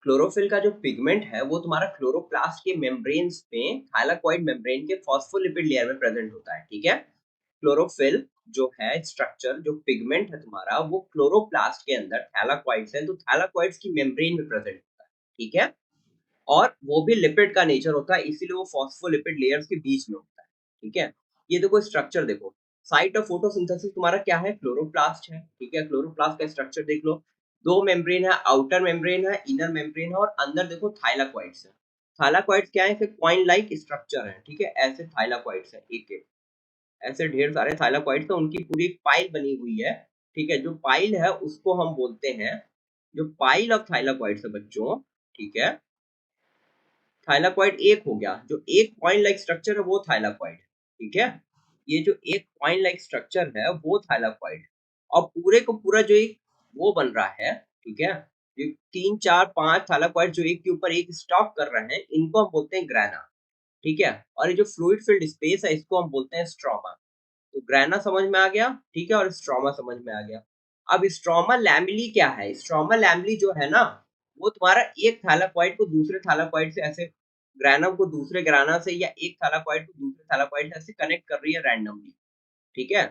क्लोरोफिल का जो पिगमेंट है वो तुम्हारा क्लोरोप्लास्ट के मेम्ब्रेन्स में थाइलाकॉइड मेम्ब्रेन के फॉस्फोलिपिड लेयर में प्रेजेंट होता है, ठीक है। क्लोरोफिल जो है स्ट्रक्चर, जो पिगमेंट है तुम्हारा वो क्लोरोप्लास्ट के अंदर थैलाकॉइड्स है तो थैलाकॉइड्स की मेम्ब्रेन में प्रेजेंट होता है, ठीक है। और वो भी लिपिड का नेचर होता है इसीलिए वो फॉस्फोलिपिड लेयर्स के बीच में होता है, ठीक है। ये देखो स्ट्रक्चर देखो, साइट ऑफ फोटोसिंथेसिस तुम्हारा क्या है, क्लोरोप्लास्ट है, ठीक है। क्लोरोप्लास्ट का स्ट्रक्चर देख लो, दो मेम्ब्रेन है, आउटर मेम्ब्रेन है, इनर मेम्ब्रेन है, और अंदर देखो थाइलाकॉइड्स है। थाइलाकॉइड्स क्या है, कॉइन लाइक स्ट्रक्चर है, ठीक है। ऐसे थाइलाकॉइड्स है, एक एक ऐसे ढेर सारे थाइलाकॉइड्स है, उनकी पूरी एक पाइल बनी हुई है, ठीक है। जो पाइल है उसको हम बोलते हैं, जो पाइल ऑफ थाइलाकॉइड्स है बच्चों, ठीक है। थाइलाकॉइड एक हो गया, जो एक कॉइन लाइक स्ट्रक्चर है वो थाइलाकॉइड, ठीक है। ये जो एक कॉइन लाइक स्ट्रक्चर है वो थाइलाकॉइड, और पूरे को पूरा जो एक वो बन रहा है, ठीक है। ये 3 4 5 थाइलाकॉइड जो एक के ऊपर एक स्टॉक कर रहे हैं इनको हम बोलते हैं ग्राना, ठीक है। और ये जो फ्लूइड फिल्ड स्पेस है इसको हम बोलते हैं स्ट्रोमा। तो ग्रैना समझ में आ गया, ठीक है, और स्ट्रोमा समझ में आ गया। अब स्ट्रोमा लैमेली क्या है, स्ट्रोमा लैमेली जो है ना वो तुम्हारा एक थैलाकॉइड को दूसरे थैलाकॉइड से ऐसे, ग्रैनम को दूसरे ग्राना से या एक थैलाकॉइड को दूसरे थैलाकॉइड से ऐसे कनेक्ट कर रही है रैंडमली, ठीक है।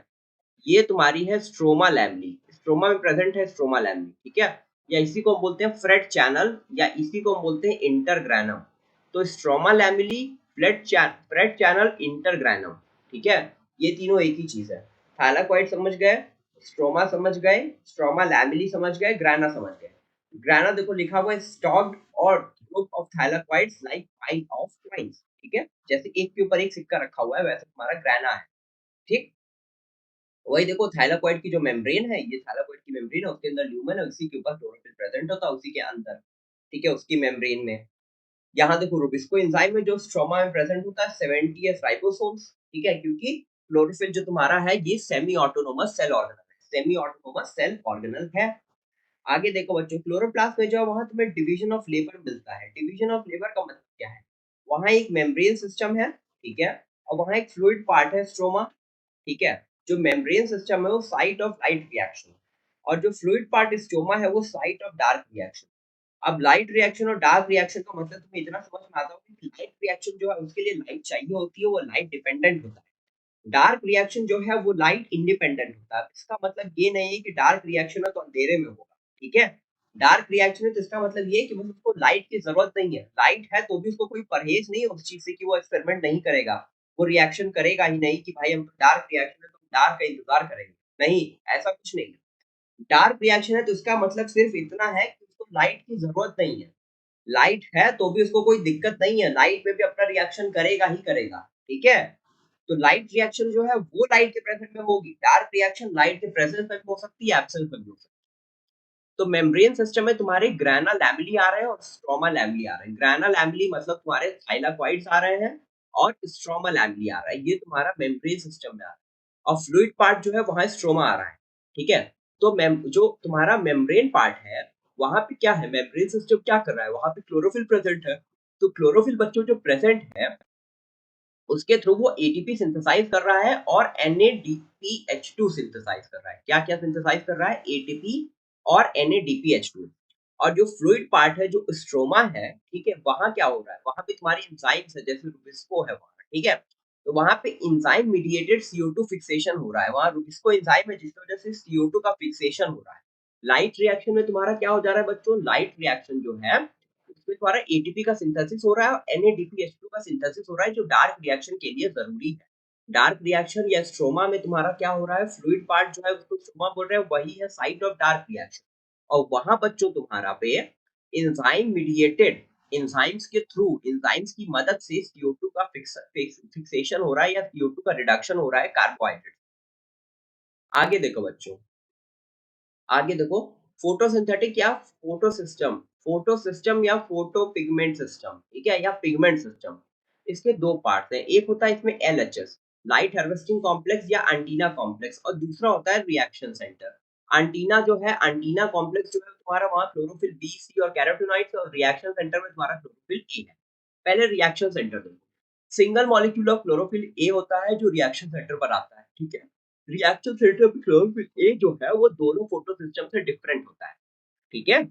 ये तुम्हारी है स्ट्रोमा लैमेली, स्ट्रोमा में प्रेजेंट है स्ट्रोमा लैमेली, ठीक है। या इसी को हम बोलते हैं फ्रेट चैनल, या इसी को हम बोलते हैं इंटरग्रैनम। तो स्ट्रोमा लैमेली, फ्रेट चैनल, इंटरग्रैनम, ठीक है। ये तीनों एक ही चीज है। थैलाकॉइड समझ गए, स्ट्रोमा समझ गए, स्ट्रोमा लैमेली समझ गए, ग्राना समझ गए। ग्राना देखो लिखा हुआ है स्टॉक्ड और group of thylakoids like pile of coins, ठीक है। जैसे एक के ऊपर एक सिक्का रखा हुआ है वैसे तुम्हारा ग्राना है, ठीक। वही देखो थाइलाकॉइड की जो मेम्ब्रेन है, ये थाइलाकॉइड की मेम्ब्रेन है, उसके अंदर ल्यूमन है, उसी के ऊपर क्लोरोफिल प्रेजेंट होता है उसी के अंदर, ठीक है, उसकी मेम्ब्रेन में। यहाँ देखो रुबिस्को एंजाइम में जो स्ट्रोमा में प्रेजेंट होता है 70s राइबोसोम्स, ठीक है, क्योंकि क्लोरोफिल जो तुम्हारा है ये सेमी ऑटोनोमस सेल ऑर्गेनल है, सेमी ऑटोनोमस सेल ऑर्गेनल है। आगे देखो बच्चों, क्लोरोप्लास्ट में जो वहां तुम्हें डिवीजन ऑफ लेबर मिलता है। डिवीजन ऑफ लेबर का मतलब क्या है, वहां एक मेम्ब्रेन सिस्टम है, ठीक है, और वहां एक फ्लूइड पार्ट है स्ट्रोमा, ठीक है। जो मेम्ब्रेन सिस्टम है वो साइट ऑफ लाइट रिएक्शन, और जो फ्लूइड पार्ट स्टोमा है वो साइट ऑफ डार्क रिएक्शन। अब लाइट रिएक्शन और डार्क रिएक्शन का मतलब तुम्हें इतना समझ में आता होगा कि लाइट रिएक्शन जो है उसके लिए लाइट चाहिए होती है, वो लाइट डिपेंडेंट होता है। डार्क रिएक्शन जो है वो लाइट इंडिपेंडेंट होता है। इसका मतलब ये नहीं है कि डार्क रिएक्शन है तो अंधेरे में होगा, ठीक है। डार्क रिएक्शन है तो इसका मतलब ये है कि मतलब उसको लाइट की जरूरत नहीं है, लाइट है तो भी उसको कोई परहेज नहीं है उस चीज से कि वो एक्सपेरिमेंट नहीं करेगा, वो रिएक्शन करेगा ही नहीं कि भाई हम डार्क रिएक्शन है तो डार्क का इंतजार करेंगे, नहीं, ऐसा कुछ नहीं। डार्क रिएक्शन है तो इसका मतलब सिर्फ इतना है कि उसको लाइट की जरूरत नहीं है, लाइट है तो भी उसको कोई दिक्कत नहीं है, लाइट में भी अपना रिएक्शन करेगा ही करेगा, ठीक है। तो लाइट रिएक्शन जो है वो लाइट के प्रेजेंस में होगी, डार्क रिएक्शन लाइट के प्रेजेंस में भी हो सकती है, एब्सेंस में भी हो सकती है। तो मेम्ब्रेन सिस्टम में तुम्हारे ग्राना लैमेली आ रहे हैं और स्ट्रोमा लैमेली आ रहे हैं। ग्राना लैमेली मतलब तुम्हारे थाइलाकॉइड्स आ रहे हैं, और स्ट्रोमा लैमेली आ रहा है, ये तुम्हारा मेम्ब्रेन सिस्टम में आ रहा है। और फ्लूइड पार्ट जो है वहां स्ट्रोमा आ रहा है, ठीक है। तो जो तुम्हारा मेम्ब्रेन पार्ट है वहां पे क्या है, मेम्ब्रेन सिस्टम क्या कर रहा है, वहां पे क्लोरोफिल प्रेजेंट है। तो क्लोरोफिल बच्चों जो प्रेजेंट है उसके थ्रू वो एटीपी सिंथेसाइज कर रहा है और NADPH2 सिंथेसाइज कर रहा है। क्या क्या सिंथेसाइज कर रहा है, एटीपी और NADPH2। और जो फ्लूइड पार्ट है, जो स्ट्रोमा है, ठीक है, वहाँ क्या हो रहा है, वहाँ पे तुम्हारी एंजाइम्स है, जैसे रुबिस्को है वहाँ, ठीक है, तो वहाँ पे एंजाइम मीडिएटेड CO2 फिक्सेशन हो रहा है, वहाँ रुबिस्को एंजाइम है जिसकी वजह से CO2 का फिक्सेशन हो रहा है। लाइट रिएक्शन में तुम्हारा क्या हो जा रहा है बच्चों, लाइट रिएक्शन जो है उसमें तुम्हारा एटीपी का सिंथेसिस हो रहा है और NADPH2 का सिंथेसिस हो रहा है, जो डार्क रिएक्शन के लिए जरूरी है। डार्क रिएक्शन या स्ट्रोमा में तुम्हारा क्या हो रहा है, फ्लूइड पार्ट जो है उसको स्ट्रोमा बोल रहे हैं, वही है साइट ऑफ डार्क रिएक्शन। और वहां बच्चों तुम्हारा पे एंजाइम मीडिएटेड, एंजाइम्स के थ्रू, एंजाइम्स की मदद से CO2 का फिक्सेशन हो रहा है या CO2 का रिडक्शन हो रहा है कार्बोहाइड्रेट। आगे देखो बच्चों, आगे देखो, फोटोसिंथेटिक या फोटो सिस्टम, फोटो सिस्टम या फोटो पिगमेंट सिस्टम, ठीक है, या पिगमेंट सिस्टम। इसके दो पार्ट हैं, एक होता है इसमें LHS, लाइट हार्वेस्टिंग कॉम्प्लेक्स या एंटीना कॉम्प्लेक्स, और दूसरा होता है रिएक्शन सेंटर। एंटीना जो है, एंटीना कॉम्प्लेक्स जो है तुम्हारा वहां क्लोरोफिल बी, सी और कैरोटीनॉइड्स, और रिएक्शन सेंटर में तुम्हारा क्लोरोफिल ए है। पहले रिएक्शन सेंटर देखो, सिंगल मॉलिक्यूल ऑफ क्लोरोफिल ए होता है जो रिएक्शन सेंटर पर आता है, ठीक है। रिएक्शन सेंटर पे क्लोरोफिल ए जो है वो दोनों फोटो सिस्टम से डिफरेंट होता है, ठीक है।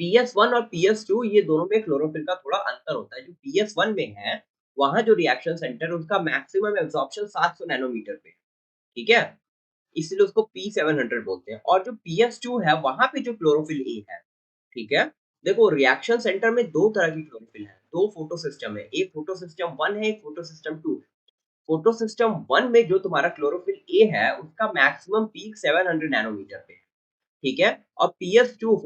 PS1 और PS2 ये दोनों में क्लोरोफिल का थोड़ा अंतर होता है। जो PS1 में है, वहां जो रिएक्शन सेंटर है उसका मैक्सिमम एब्जॉर्प्शन 700 नैनोमीटर पे है, ठीक है, इसलिए उसको P700 बोलते हैं। और जो PS2 है वहां पे जो क्लोरोफिल ए है, ठीक है, देखो रिएक्शन सेंटर में दो तरह की क्लोरोफिल है, दो फोटो सिस्टम है, एक फोटो सिस्टम 1 है, एक फोटो सिस्टम 2 है। फोटो सिस्टम 1 में जो तुम्हारा क्लोरोफिल ए है उसका मैक्सिमम पीक 700 नैनोमीटर पे है, ठीक है। और PS2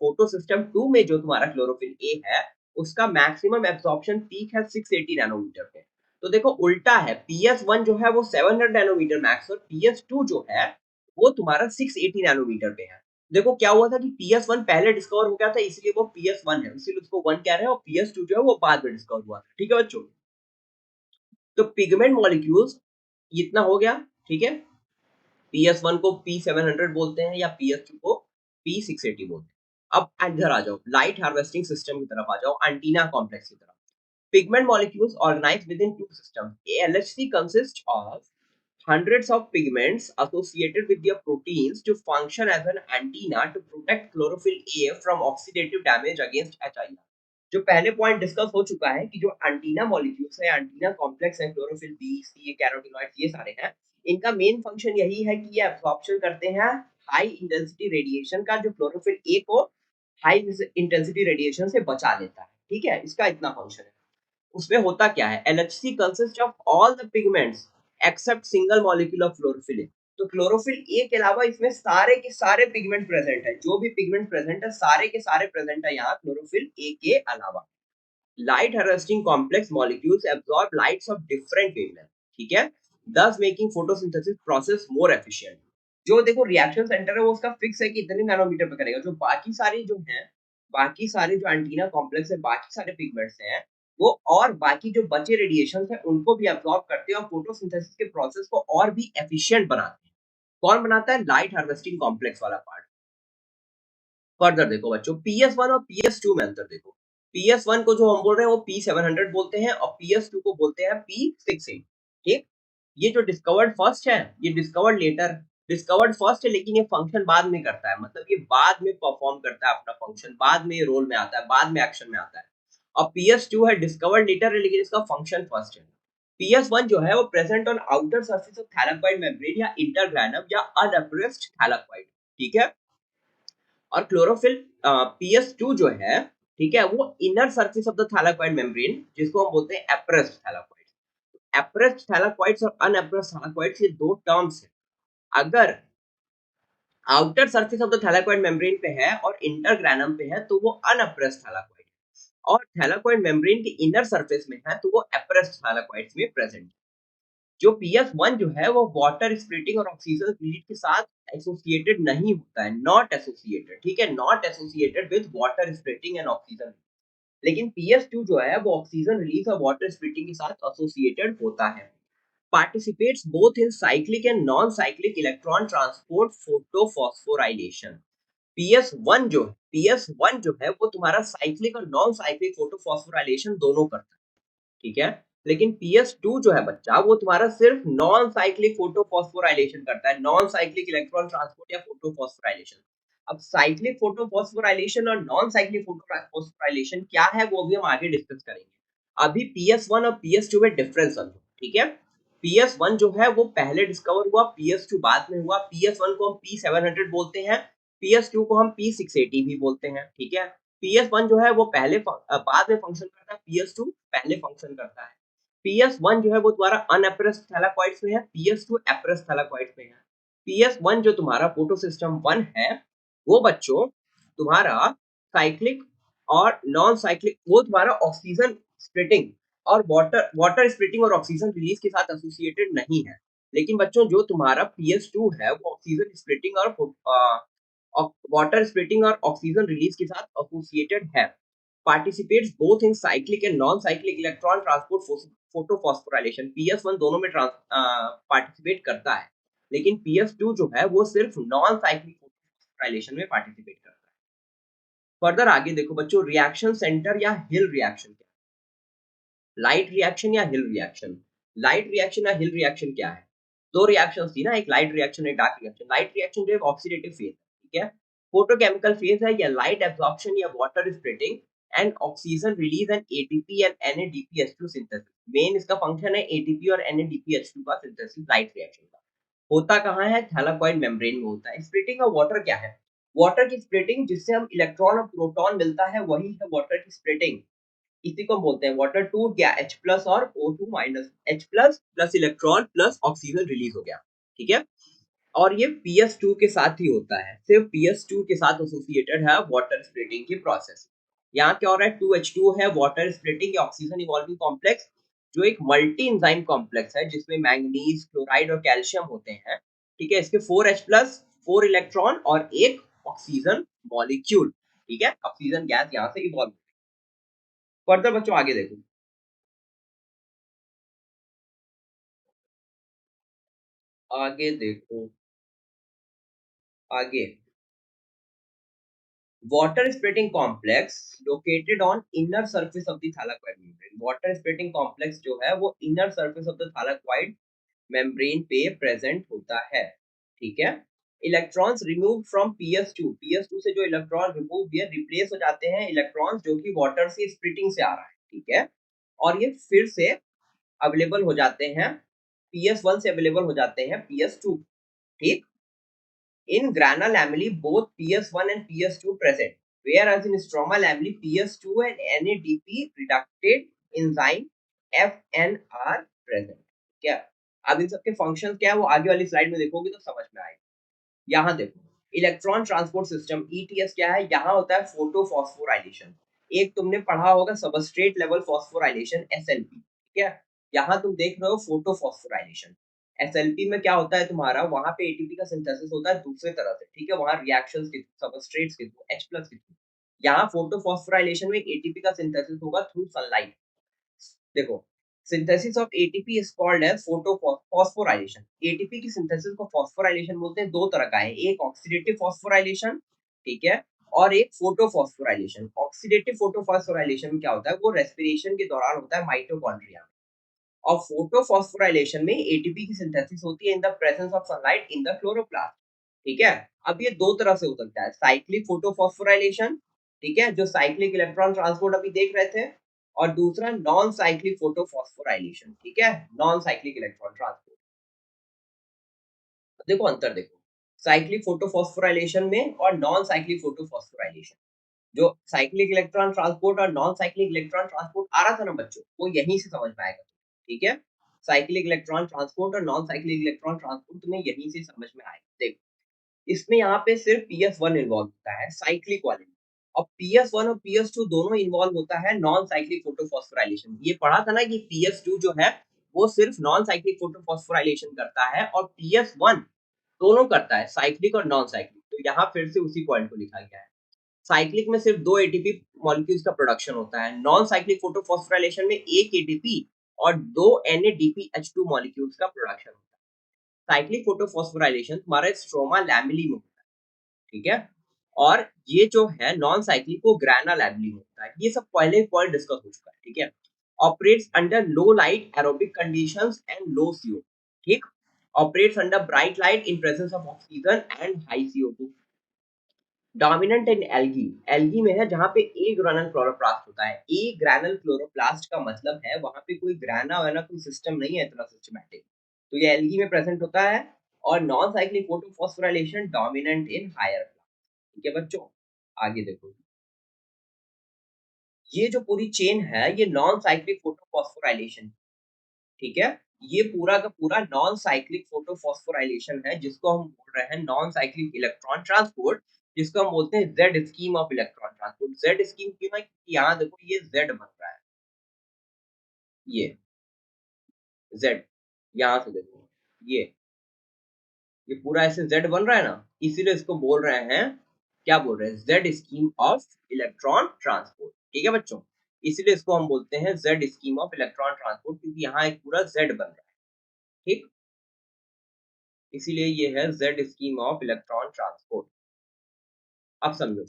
फोटो सिस्टम 2 में जो तुम्हारा क्लोरोफिल ए है उसका मैक्सिमम एब्जॉर्प्शन पीक है 680 नैनोमीटर पे। तो देखो उल्टा है, PS1 जो है वो 700 नैनोमीटर मैक्स, और PS2 जो है वो तुम्हारा 680 नैनोमीटर पे है। देखो क्या हुआ था कि PS1 पहले डिस्कवर हो गया था, इसलिए वो PS1 है, इसलिए उसको 1 कह रहे हैं, और PS2 जो है वो बाद में डिस्कवर हुआ था, ठीक है बच्चों। तो पिगमेंट मॉलिक्यूल्स इतना हो गया, ठीक है। PS1 को P700 बोलते हैं या PS2 को P680 बोलते हैं। अब इधर आ जाओ, लाइट हार्वेस्टिंग सिस्टम की तरफ आ जाओ, एंटीना कॉम्प्लेक्स की तरफ। Pigment molecules organized within two systems. A LHC consists of hundreds of pigments associated with their proteins to function as an antenna to protect chlorophyll A from oxidative damage against HIR. जो पहले point discuss हो चुका है कि जो antenna molecules है, antenna complex है, chlorophyll B, सी, carotenoids, ये सारे हैं, इनका मेन फंक्शन यही है कि ये एब्जॉर्प्शन करते हैं हाई इंटेंसिटी रेडिएशन का, जो क्लोरोफिल ए को हाई इंटेंसिटी रेडिएशन से बचा लेता है, ठीक है, इसका इतना फंक्शन है। उसमें होता क्या है, LHC consist of all the pigments except single molecule of chlorophyll a. तो क्लोरोफिल ए के अलावा इसमें सारे के सारे पिगमेंट प्रेजेंट है, जो भी पिगमेंट प्रेजेंट है सारे के सारे प्रेजेंट है यहाँ क्लोरोफिल ए के अलावा। Light harvesting complex molecules absorb lights off different wavelength, ठीक है, thus making photosynthesis process more efficient. जो देखो रिएक्शन सेंटर है वो उसका फिक्स है कि इतने नैनोमीटर पे करेगा, जो बाकी सारी जो है, बाकी सारे जो एंटीना कॉम्प्लेक्स है, बाकी सारे पिगमेंट्स हैं, वो और बाकी जो बचे रेडिएशन है उनको भी अब्सॉर्ब करते हैं और फोटोसिंथेसिस के प्रोसेस को और भी एफिशिएंट बनाते हैं। कौन बनाता है, लाइट हार्वेस्टिंग कॉम्प्लेक्स वाला पार्ट। फर्दर देखो बच्चों, PS1 और PS2 में अंतर देखो। PS1 को जो हम बोल रहे हैं वो P700 बोलते हैं, और PS2 को बोलते हैं P680, ठीक। ये जो डिस्कवर्ड फर्स्ट है, ये डिस्कवर्ड लेटर, डिस्कवर्ड फर्स्ट है लेकिन ये फंक्शन बाद में करता है, मतलब ये बाद में परफॉर्म करता है अपना फंक्शन, बाद में ये रोल में आता है, बाद में एक्शन में आता है। और PS2 है डिस्कवर्ड लेटर है लेकिन इसका फंक्शन फर्स्ट है। PS1 जो है वो present on outer surface of thylakoid membrane या इंटरग्रैनम या अनअप्रेस्ड थैलेकॉइड, ठीक है। और क्लोरोफिल PS2 जो है, ठीक है, वो inner surface of the thylakoid membrane, जिसको हम बोलते हैं एप्रेस्ड थैलेकॉइड्स। एप्रेस्ड थैलेकॉइड्स और अनएप्रेस्ड थैलेकॉइड्स ये दो टर्म्स हैं। अगर outer surface of the thylakoid membrane पे है और इंटरग्रैनम पे है तो वो अनएप्रेस्ड थैलेकॉइड है, और थैलेकॉइड मेम्ब्रेन के इनर सरफेस में है तो वो एप्रेस्ड थैलेकॉइड्स में प्रेजेंट है। जो PS1 जो है वो वाटर स्प्लिटिंग और ऑक्सीजन रिलीज के साथ एसोसिएटेड नहीं होता है, नॉट एसोसिएटेड, ठीक है, not associated with water splitting and oxygen. लेकिन PS2 जो है वो ऑक्सीजन रिलीज और वाटर स्प्लिटिंग के साथ एसोसिएटेड होता है। Participates both in cyclic and non cyclic electron transport photophosphorylation. PS1 जो है वो तुम्हारा साइक्लिक और नॉन साइक्लिक फोटोफॉस्फोराइलेशन दोनों करता है, ठीक है। लेकिन PS2 जो है बच्चा वो तुम्हारा सिर्फ नॉन साइक्लिक फोटोफॉस्फोराइलेशन करता है, नॉन साइक्लिक इलेक्ट्रॉन ट्रांसपोर्ट या फोटोफॉस्फोराइलेशन। अब साइक्लिक फोटोफॉस्फोराइलेशन और नॉन साइक्लिक फोटोफॉस्फोराइलेशन क्या है वो भी हम आगे डिस्कस करेंगे। अभी PS1 और PS2 में डिफरेंस समझो, ठीक है। PS1 जो है वो पहले डिस्कवर हुआ, PS2 बाद में हुआ। PS1 को हम P700 बोलते हैं, PS2 को हम P680 भी बोलते हैं, ठीक है। PS1 जो है वो बाद में फंक्शन करता है, PS2 पहले फंक्शन करता है। PS1 जो है वो तुम्हारा अनअप्रेस्ड थैलाकॉइड्स में है, PS2 अप्रेस्ड थैलाकॉइड्स में है। PS1 जो तुम्हारा फोटो सिस्टम 1 है वो बच्चों तुम्हारा साइक्लिक और नॉन साइक्लिक, वो तुम्हारा ऑक्सीजन स्प्लिटिंग और वाटर वाटर स्प्लिटिंग और ऑक्सीजन रिलीज के साथ एसोसिएटेड नहीं है। लेकिन बच्चों जो तुम्हारा PS2 है वो ऑक्सीजन स्प्लिटिंग और वाटर स्प्लिटिंग और ऑक्सीजन रिलीज के साथ एसोसिएटेड है। Participates both in cyclic and non cyclic electron transport photophosphorylation. PS1 दोनों में पार्टिसिपेट करता है, लेकिन PS2 जो है वो सिर्फ नॉन साइक्लिक फोटोफॉस्फोराइलेशन में पार्टिसिपेट करता है। फर्दर आगे देखो बच्चों, रिएक्शन सेंटर या हिल रिएक्शन क्या है? लाइट रिएक्शन या हिल रिएक्शन? लाइट रिएक्शन या हिल रिएक्शन क्या है? दो रिएक्शंस थी ना, एक लाइट रिएक्शन एक डार्क रिएक्शन। लाइट रिएक्शन जो है ऑक्सीडेटिव फेज है, ठीक है। फोटोकेमिकल फेज है या लाइट एब्जॉर्प्शन या water splitting and oxygen release and ATP and NADPH2 synthesis. Main इसका फंक्शन है एटीपी और NADPH2 का सिंथेसिस लाइट रिएक्शन का। होता कहाँ है? थैलाकॉइड मेम्ब्रेन में होता है। स्प्लिटिंग ऑफ वाटर क्या है? वाटर की स्प्लिटिंग जिससे हम इलेक्ट्रॉन और प्रोटॉन मिलता है वही है वाटर की स्प्लिटिंग। इसी को बोलते हैं वाटर टूट गया, H प्लस और O2 minus, H plus plus electron plus oxygen release हो गया, ठीक है। और ये PS2 के साथ ही होता है, सिर्फ PS2 के साथ एसोसिएटेड है वाटर स्प्लिटिंग की प्रोसेस। यहाँ क्या हो रहा है? 2H2 है वाटर स्प्लिटिंग या ऑक्सीजन इवॉल्विंग कॉम्प्लेक्स, जो एक मल्टी एंजाइम कॉम्प्लेक्स है जिसमें मैंगनीज, क्लोराइड और कैल्शियम होते हैं, ठीक है। इसके 4H प्लस 4 इलेक्ट्रॉन और एक ऑक्सीजन मॉलिक्यूल, ठीक है। ऑक्सीजन गैस यहाँ से इवॉल्व। फर्दर बच्चों आगे देखो, आगे देखो, आगे water splitting complex located on inner surface of the thylakoid membrane। water splitting complex जो है वो inner surface of the thylakoid membrane पे present होता है, ठीक है। इलेक्ट्रॉन्स रिमूव फ्रॉम PS2 से जो इलेक्ट्रॉन रिमूव किए रिप्लेस हो जाते हैं इलेक्ट्रॉन्स जो कि वाटर से स्प्लिटिंग से आ रहा है, ठीक है। और ये फिर से अवेलेबल हो जाते हैं, PS1 से अवेलेबल हो जाते हैं PS2, ठीक। In grana lamella, both PS1 and PS2 present, whereas in stroma lamella, PS2 and NADP reductate enzyme FNR present। क्या अब इन सबके फंक्शन क्या है वो आगे वाली स्लाइड में देखोगे तो समझ में आएगा। यहाँ देखो, इलेक्ट्रॉन ट्रांसपोर्ट सिस्टम ETS क्या है? यहाँ होता है फोटो फॉस्फोराइलेशन। एक तुमने पढ़ा होगा सबस्ट्रेट लेवल फॉस्फोराइलेशन SLP, ठीक है। यहाँ तुम देख रहे हो फोटो फॉस्फोराइलेशन। SLP में क्या होता है तुम्हारा? वहां पे ATP का सिंथेसिस होता है दूसरे तरह से, ठीक है। वहां रिएक्शंस के सबस्ट्रेट्स के थ्रू H प्लस के थ्रू। यहाँ फोटो फॉस्फोराइलेशन में ATP का सिंथेसिस होगा थ्रू सनलाइट। देखो, synthesis of ATP is called as photophosphorylation. ATP की सिंथेसिस को फॉस्फोराइलेशन बोलते हैं। दो तरह का है, एक ऑक्सीडेटिव फॉस्फोराइलेशन, ठीक है, और एक फोटोफॉस्फोराइलेशन। ऑक्सीडेटिव फोटोफॉस्फोराइलेशन में क्या होता है? वो रेस्पिरेशन के दौरान होता है माइटोकॉन्ड्रिया में। और फोटोफॉस्फोराइलेशन में एटीपी की सिंथेसिस होती है इन the presence of sunlight in the chloroplast, ठीक है। अब ये दो तरह से हो सकता है, साइक्लिक फोटोफॉस्फोराइलेशन, ठीक है, जो साइक्लिक इलेक्ट्रॉन ट्रांसपोर्ट अभी देख रहे थे, और दूसरा नॉन साइक्लिक फोटोफॉस्फोराइलेशन, ठीक है, नॉन साइक्लिक इलेक्ट्रॉन ट्रांसपोर्ट। देखो अंतर देखो, साइक्लिक फोटोफॉस्फोराइलेशन में और नॉन साइक्लिक फोटोफॉस्फोराइलेशन। जो साइक्लिक इलेक्ट्रॉन ट्रांसपोर्ट और नॉन साइक्लिक इलेक्ट्रॉन ट्रांसपोर्ट आ रहा था ना बच्चों, वो यहीं से समझ में आएगा, ठीक है। साइक्लिक इलेक्ट्रॉन ट्रांसपोर्ट और नॉन साइक्लिक इलेक्ट्रॉन ट्रांसपोर्ट तुम्हें यहीं से समझ में आएगा। देखो, इसमें यहाँ पे सिर्फ PS1 इन्वॉल्व होता है साइक्लिक वाले में, और PS1 और PS2 दोनों इन्वॉल्व होता है नॉन साइक्लिक फोटोफॉस्फोराइलेशन। ये पढ़ा था ना कि PS2 जो है वो सिर्फ नॉन साइक्लिक फोटोफॉस्फोराइलेशन करता है, और PS1 दोनों करता है, साइक्लिक और नॉन साइक्लिक। तो यहाँ फिर से उसी पॉइंट को लिखा गया है। साइक्लिक में सिर्फ दो एटीपी मॉलिक्यूल्स का प्रोडक्शन होता है, नॉन साइक्लिक फोटोफॉस्फोराइलेशन में एक एटीपी और दो NADPH2 मॉलिक्यूल्स का प्रोडक्शन होता है। साइक्लिक फोटोफॉस्फोराइलेशन तुम्हारा स्ट्रोमा लैमेली में होता है, ठीक है। और ये जो है नॉन साइक्लिक वो ग्राना लैमेली में होता है। ये सब पहले पॉइंट डिस्कस हो चुका है, ठीक है। Operates under low light aerobic conditions and low CO, ठीक। Operates under bright light in presence of oxygen and high CO2। Dominant in algae, algae में है जहाँ पे ए ग्रेनुल क्लोरोप्लास्ट होता है। ए ग्रेनुल क्लोरोप्लास्ट का मतलब है वहां पे कोई ग्राना वैना कोई सिस्टम नहीं है इतना सिस्टमैटिक, तो ये एल्गी में प्रेजेंट होता है। और non cyclic photophosphorylation dominant in higher plant. ठीक है बच्चों, आगे देखो, ये जो पूरी चेन है ये नॉन साइक्लिक फोटोफॉस्फोराइलेशन, ठीक है, ये पूरा का पूरा नॉन साइक्लिक फोटोफॉस्फोराइलेशन है जिसको हम बोल रहे हैं नॉन साइक्लिक इलेक्ट्रॉन ट्रांसपोर्ट, जिसको हम बोलते हैं Z scheme of electron transport. Z scheme क्यों है, यहाँ देखो ये जेड बन रहा है, ये जेड, यहाँ से देखो ये पूरा ऐसे जेड बन रहा है ना, इसीलिए इसको बोल रहे हैं, क्या बोल रहे हैं, Z scheme of electron transport. ठीक है बच्चों, इसीलिए इसको हम बोलते हैं Z scheme of electron transport, क्योंकि यहाँ एक पूरा जेड बन रहा है। ठीक, इसीलिए ये है Z scheme of electron transport. अब समझो,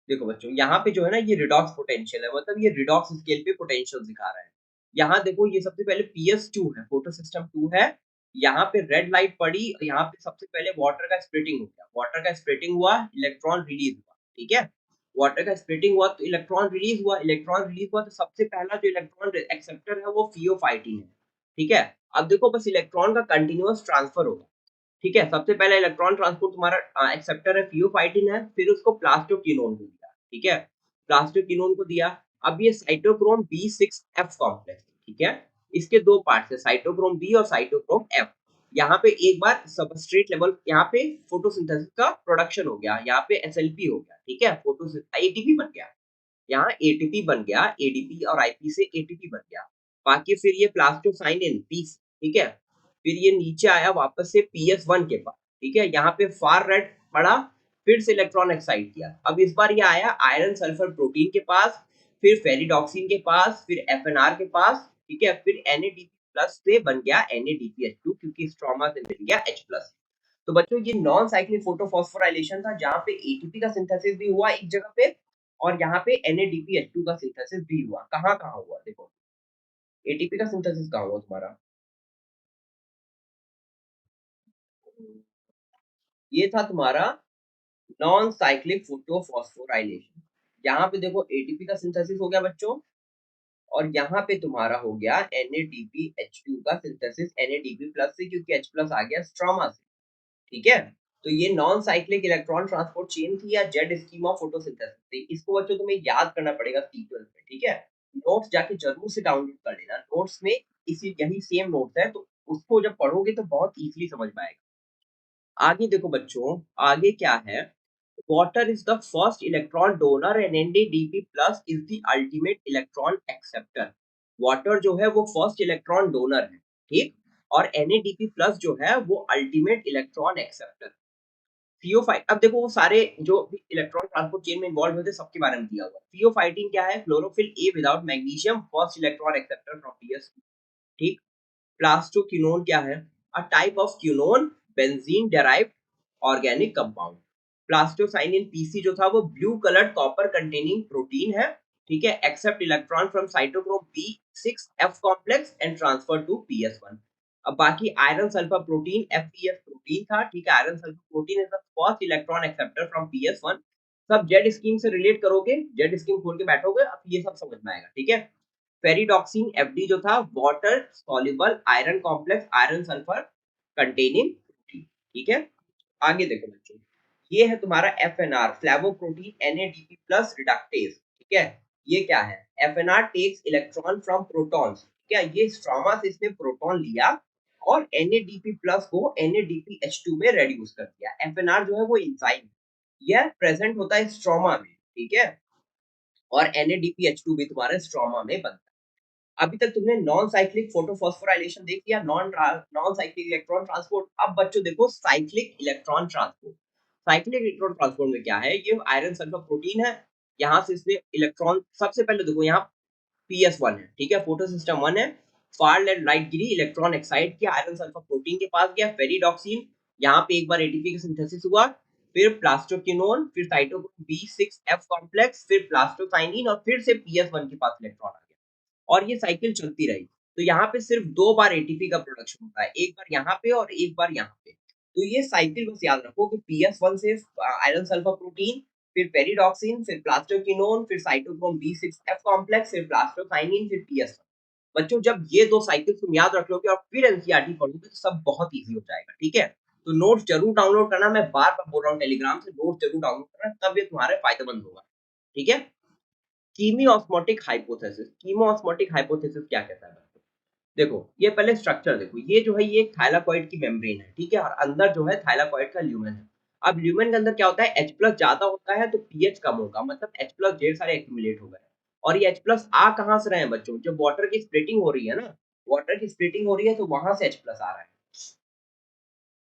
देखो बच्चों यहाँ पे जो है ना ये रिडॉक्स पोटेंशियल है, मतलब ये रिडॉक्स स्केल पे पोटेंशियल दिखा रहा है। यहाँ देखो ये सबसे पहले PS2 है, फोटो सिस्टम 2 है, यहाँ पे रेड लाइट पड़ी, यहाँ पे सबसे पहले वाटर का स्प्लिटिंग हो गया, वाटर का स्प्लिटिंग हुआ, इलेक्ट्रॉन रिलीज हुआ। ठीक है, वाटर का स्प्लिटिंग हुआ तो इलेक्ट्रॉन रिलीज हुआ, इलेक्ट्रॉन रिलीज हुआ तो सबसे पहला जो इलेक्ट्रॉन एक्सेप्टर है वो फियोफाइटिन है। ठीक है, अब देखो बस इलेक्ट्रॉन का कंटिन्यूअस ट्रांसफर होगा। ठीक है, सबसे पहला इलेक्ट्रॉन ट्रांसपोर्ट तुम्हारा एक्सेप्टर है फियोफाइटिन है, फिर उसको प्लास्टोक्विनोन को दिया। ठीक है, प्लास्टोक्विनोन को दिया। अब ये साइटोक्रोम B6F कॉम्प्लेक्स, ठीक है, इसके दो पार्ट्स है, साइटोक्रोम बी और साइटोक्रोम एफ। यहाँ पे एक बार सबस्ट्रेट लेवल, यहाँ पे फोटोसिंथेसिस का प्रोडक्शन हो गया, यहाँ पे SLP हो गया। ठीक है, फोटो ATP बन गया, यहाँ एटीपी बन गया, एडीपी और आईपी से एटीपी बन गया। बाकी फिर ये प्लास्टोसाइनिन पी, ठीक है, फिर ये नीचे आया वापस से PS1 के पास। ठीक है, यहाँ पे फार रेड पड़ा, फिर से इलेक्ट्रॉन एक्साइट किया। अब इस बार ये आया आयरन सल्फर प्रोटीन के पास, फिर फेरिडॉक्सिन के पास, फिर FNR के पास। ठीक है, फिर NADP प्लस से बन गया NADPH2, क्योंकि स्ट्रोमा से मिल गया H प्लस। तो बच्चों ये नॉन साइक्लिक फोटोफॉस्फोराइलेशन था, जहां पे एटीपी का सिंथेसिस भी हुआ एक जगह पे, और यहाँ पे NADPH2 का सिंथेसिस भी हुआ। कहाँ कहाँ हुआ देखो, एटीपी का सिंथेसिस कहाँ हुआ तुम्हारा, ये था तुम्हारा नॉन साइक्लिक फोटोफॉस्फोराइलेशन। यहाँ पे देखो एटीपी का सिंथेसिस हो गया बच्चों, और यहाँ पे तुम्हारा हो गया NADPH2 का सिंथेसिस, NADP प्लस से, क्योंकि H प्लस आ गया स्ट्रोमा से। ठीक है, तो ये non cyclic electron transport chain थी, या जेड स्कीम ऑफ फोटोसिंथेसिस थी। इसको बच्चों तुम्हें याद करना पड़ेगा सीक्वेंस में। ठीक है, नोट्स जाके जरूर से डाउनलोड कर लेना, नोट्स में इसी यही सेम नोट्स है, तो उसको जब पढ़ोगे तो बहुत इजीली समझ में आएगा। आगे देखो बच्चों, आगे क्या है, water is the first electron donor and NADP plus is the ultimate electron acceptor. Water जो है वो फर्स्ट इलेक्ट्रॉन डोनर है, ठीक, और NADP प्लस जो है वो अल्टीमेट इलेक्ट्रॉन एक्सेप्टर। थियोफाइट, अब देखो वो सारे जो इलेक्ट्रॉन ट्रांसपोर्ट चेन में इन्वॉल्व होते हैं सबके बारे में दिया हुआ है। थियोफाइटिन क्या है, chlorophyll a without magnesium, first electron acceptor from PS2। ठीक, प्लास्टोक्विनोन क्या है, a type of quinone benzene derived organic compound. Plastocyanin PC जो था वो blue coloured copper containing protein है। ठीक है, accept electron from cytochrome B6F complex and transfer to PS1। अब बाकी iron sulphur protein FEF protein था। ठीक है, iron sulphur protein is the first electron acceptor from PS1। सब जेड स्कीम से रिलेट करोगे, जेड स्कीम खोल के बैठोगे, अब ये सब समझ में आएगा। ठीक है, फेरिडॉक्सिन FD जो था water soluble iron complex iron sulphur containing protein. ठीक है, आगे देखो बच्चों, ये है तुम्हारा FNR flavoprotein NADP plus reductase. ठीक है, ये क्या है, FNR takes electron from protons. ठीक है, ये स्ट्रोमा से इसने प्रोटॉन लिया और NADP प्लस को NADPH2 में रेड्यूस कर दिया। FNR जो है वो एंजाइम, यह प्रेजेंट होता है स्ट्रोमा में। ठीक है, और NADPH2 भी तुम्हारे स्ट्रोमा में बनता है। अभी तक तुमने नॉन साइक्लिक फोटोफॉस्फोराइलेशन देख लिया, non non cyclic electron transport. अब बच्चों देखो cyclic electron transport. Cyclic electron transport में क्या है, ये आयरन सल्फर प्रोटीन है, यहाँ से इसने इलेक्ट्रॉन, सबसे पहले देखो यहाँ PS1 है। ठीक है, फोटो सिस्टम 1 है, फार लेफ्ट लाइट गिरी, इलेक्ट्रॉन एक्साइट किया, आयरन सल्फर प्रोटीन के पास गया, फेरिडॉक्सिन, यहाँ पे एक बार एटीपी का सिंथेसिस हुआ, फिर प्लास्टोक्विनोन, फिर साइटोक्रोम B6F कॉम्प्लेक्स, फिर प्लास्टोसाइनिन, और फिर से PS1 के पास इलेक्ट्रॉन आ गया, और ये साइकिल चलती रही। तो यहाँ पे सिर्फ दो बार एटीपी का प्रोडक्शन होता है, एक बार यहाँ पे और एक बार यहाँ पे। तो ये साइकिल बस याद रखो कि PS1 से आयरन सल्फर प्रोटीन, फिर पेरिडॉक्सिन, फिर प्लास्टोक्विनोन, फिर साइटोक्रोम B6F कॉम्प्लेक्स, फिर प्लास्टोकाइनिन, फिर PS1। बच्चों जब ये दो साइकिल तुम याद रख लोगे और फिर एनसीईआरटी पढ़ोगे तो सब बहुत इजी हो जाएगा, ठीक है। तो नोट्स जरूर डाउनलोड करना, मैं बार बार बोल रहा हूँ, टेलीग्राम से नोट्स जरूर डाउनलोड करना, तब ये तुम्हारे फायदेमंद होगा, ठीक है। कीमियोस्मोटिक हाइपोथेसिस, कीमोस्मोटिक हाइपोथेसिस क्या कहता है बच्चों? देखो ये पहले स्ट्रक्चर देखो, ये जो है ये एक थाइलाकॉइड की मेम्ब्रेन है, ठीक है, और अंदर जो है थाइलाकॉइड का ल्यूमेन है। अब ल्यूमेन के अंदर क्या होता है, H प्लस ज्यादा होता है तो पीएच कम होगा, मतलब H प्लस ढेर सारे एक्यूमुलेट हो गए। और ये H प्लस आ कहाँ से रहे हैं बच्चों, जब वाटर की स्प्लिटिंग हो रही है ना, वाटर की स्प्लिटिंग हो रही है तो वहां से H प्लस आ रहा है।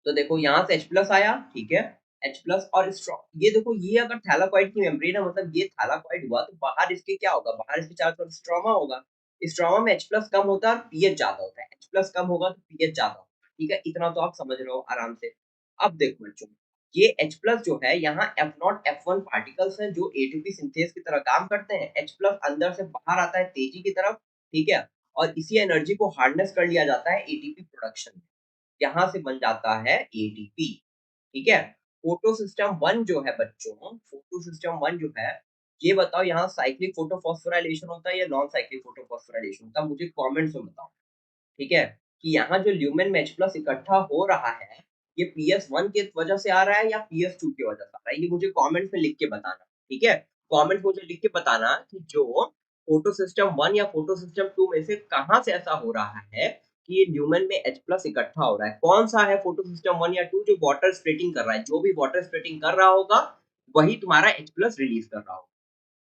तो देखो यहाँ से H प्लस आया, ठीक है, H प्लस और ये देखो, ये अगर थैलाकॉइड की मेम्ब्रेन है, मतलब ये थैलाकॉइड हुआ, तो बाहर इसके क्या होगा, बाहर इसके चारों तरफ स्ट्रोमा होगा। स्ट्रोमा में H प्लस कम होता है और पीएच ज्यादा होता है, H प्लस कम होगा तो पीएच ज्यादा होगा, ठीक है, इतना तो आप समझ रहे हो आराम से। अब देखो बच्चों, ये H प्लस जो है यहाँ F0 F1 पार्टिकल्स हैं जो एटीपी सिंथेस की तरह काम करते हैं। H प्लस अंदर से बाहर आता है तेजी की तरफ, ठीक है, और इसी एनर्जी को हार्नेस कर लिया जाता है एटीपी प्रोडक्शन में, यहाँ से बन जाता है एटीपी, ठीक है। फोटो सिस्टम 1 जो है बच्चों, फोटो सिस्टम 1 जो है, ये बताओ यहाँ साइक्लिक फोटोफॉस्फोराइलेशन होता है या नॉन साइक्लिक फोटोफॉस्फोराइलेशन होता है, मुझे कमेंट्स में बताओ, ठीक है, कि यहाँ जो ल्यूमेन में H प्लस इकट्ठा हो रहा है, ये PS1 की वजह से आ रहा है या PS2 की वजह से आ रहा है, ये मुझे कमेंट्स में लिख के बताना, ठीक है। कमेंट मुझे लिख के बताना कि जो फोटो सिस्टम 1 या फोटो सिस्टम 2 में से कहाँ से ऐसा हो रहा है कि ये ल्यूमेन में H प्लस इकट्ठा हो रहा है, कौन सा है फोटो सिस्टम 1 या 2 जो वाटर स्प्लिटिंग कर रहा है, जो भी वाटर स्प्लिटिंग कर रहा होगा वही तुम्हारा H प्लस रिलीज कर रहा होगा।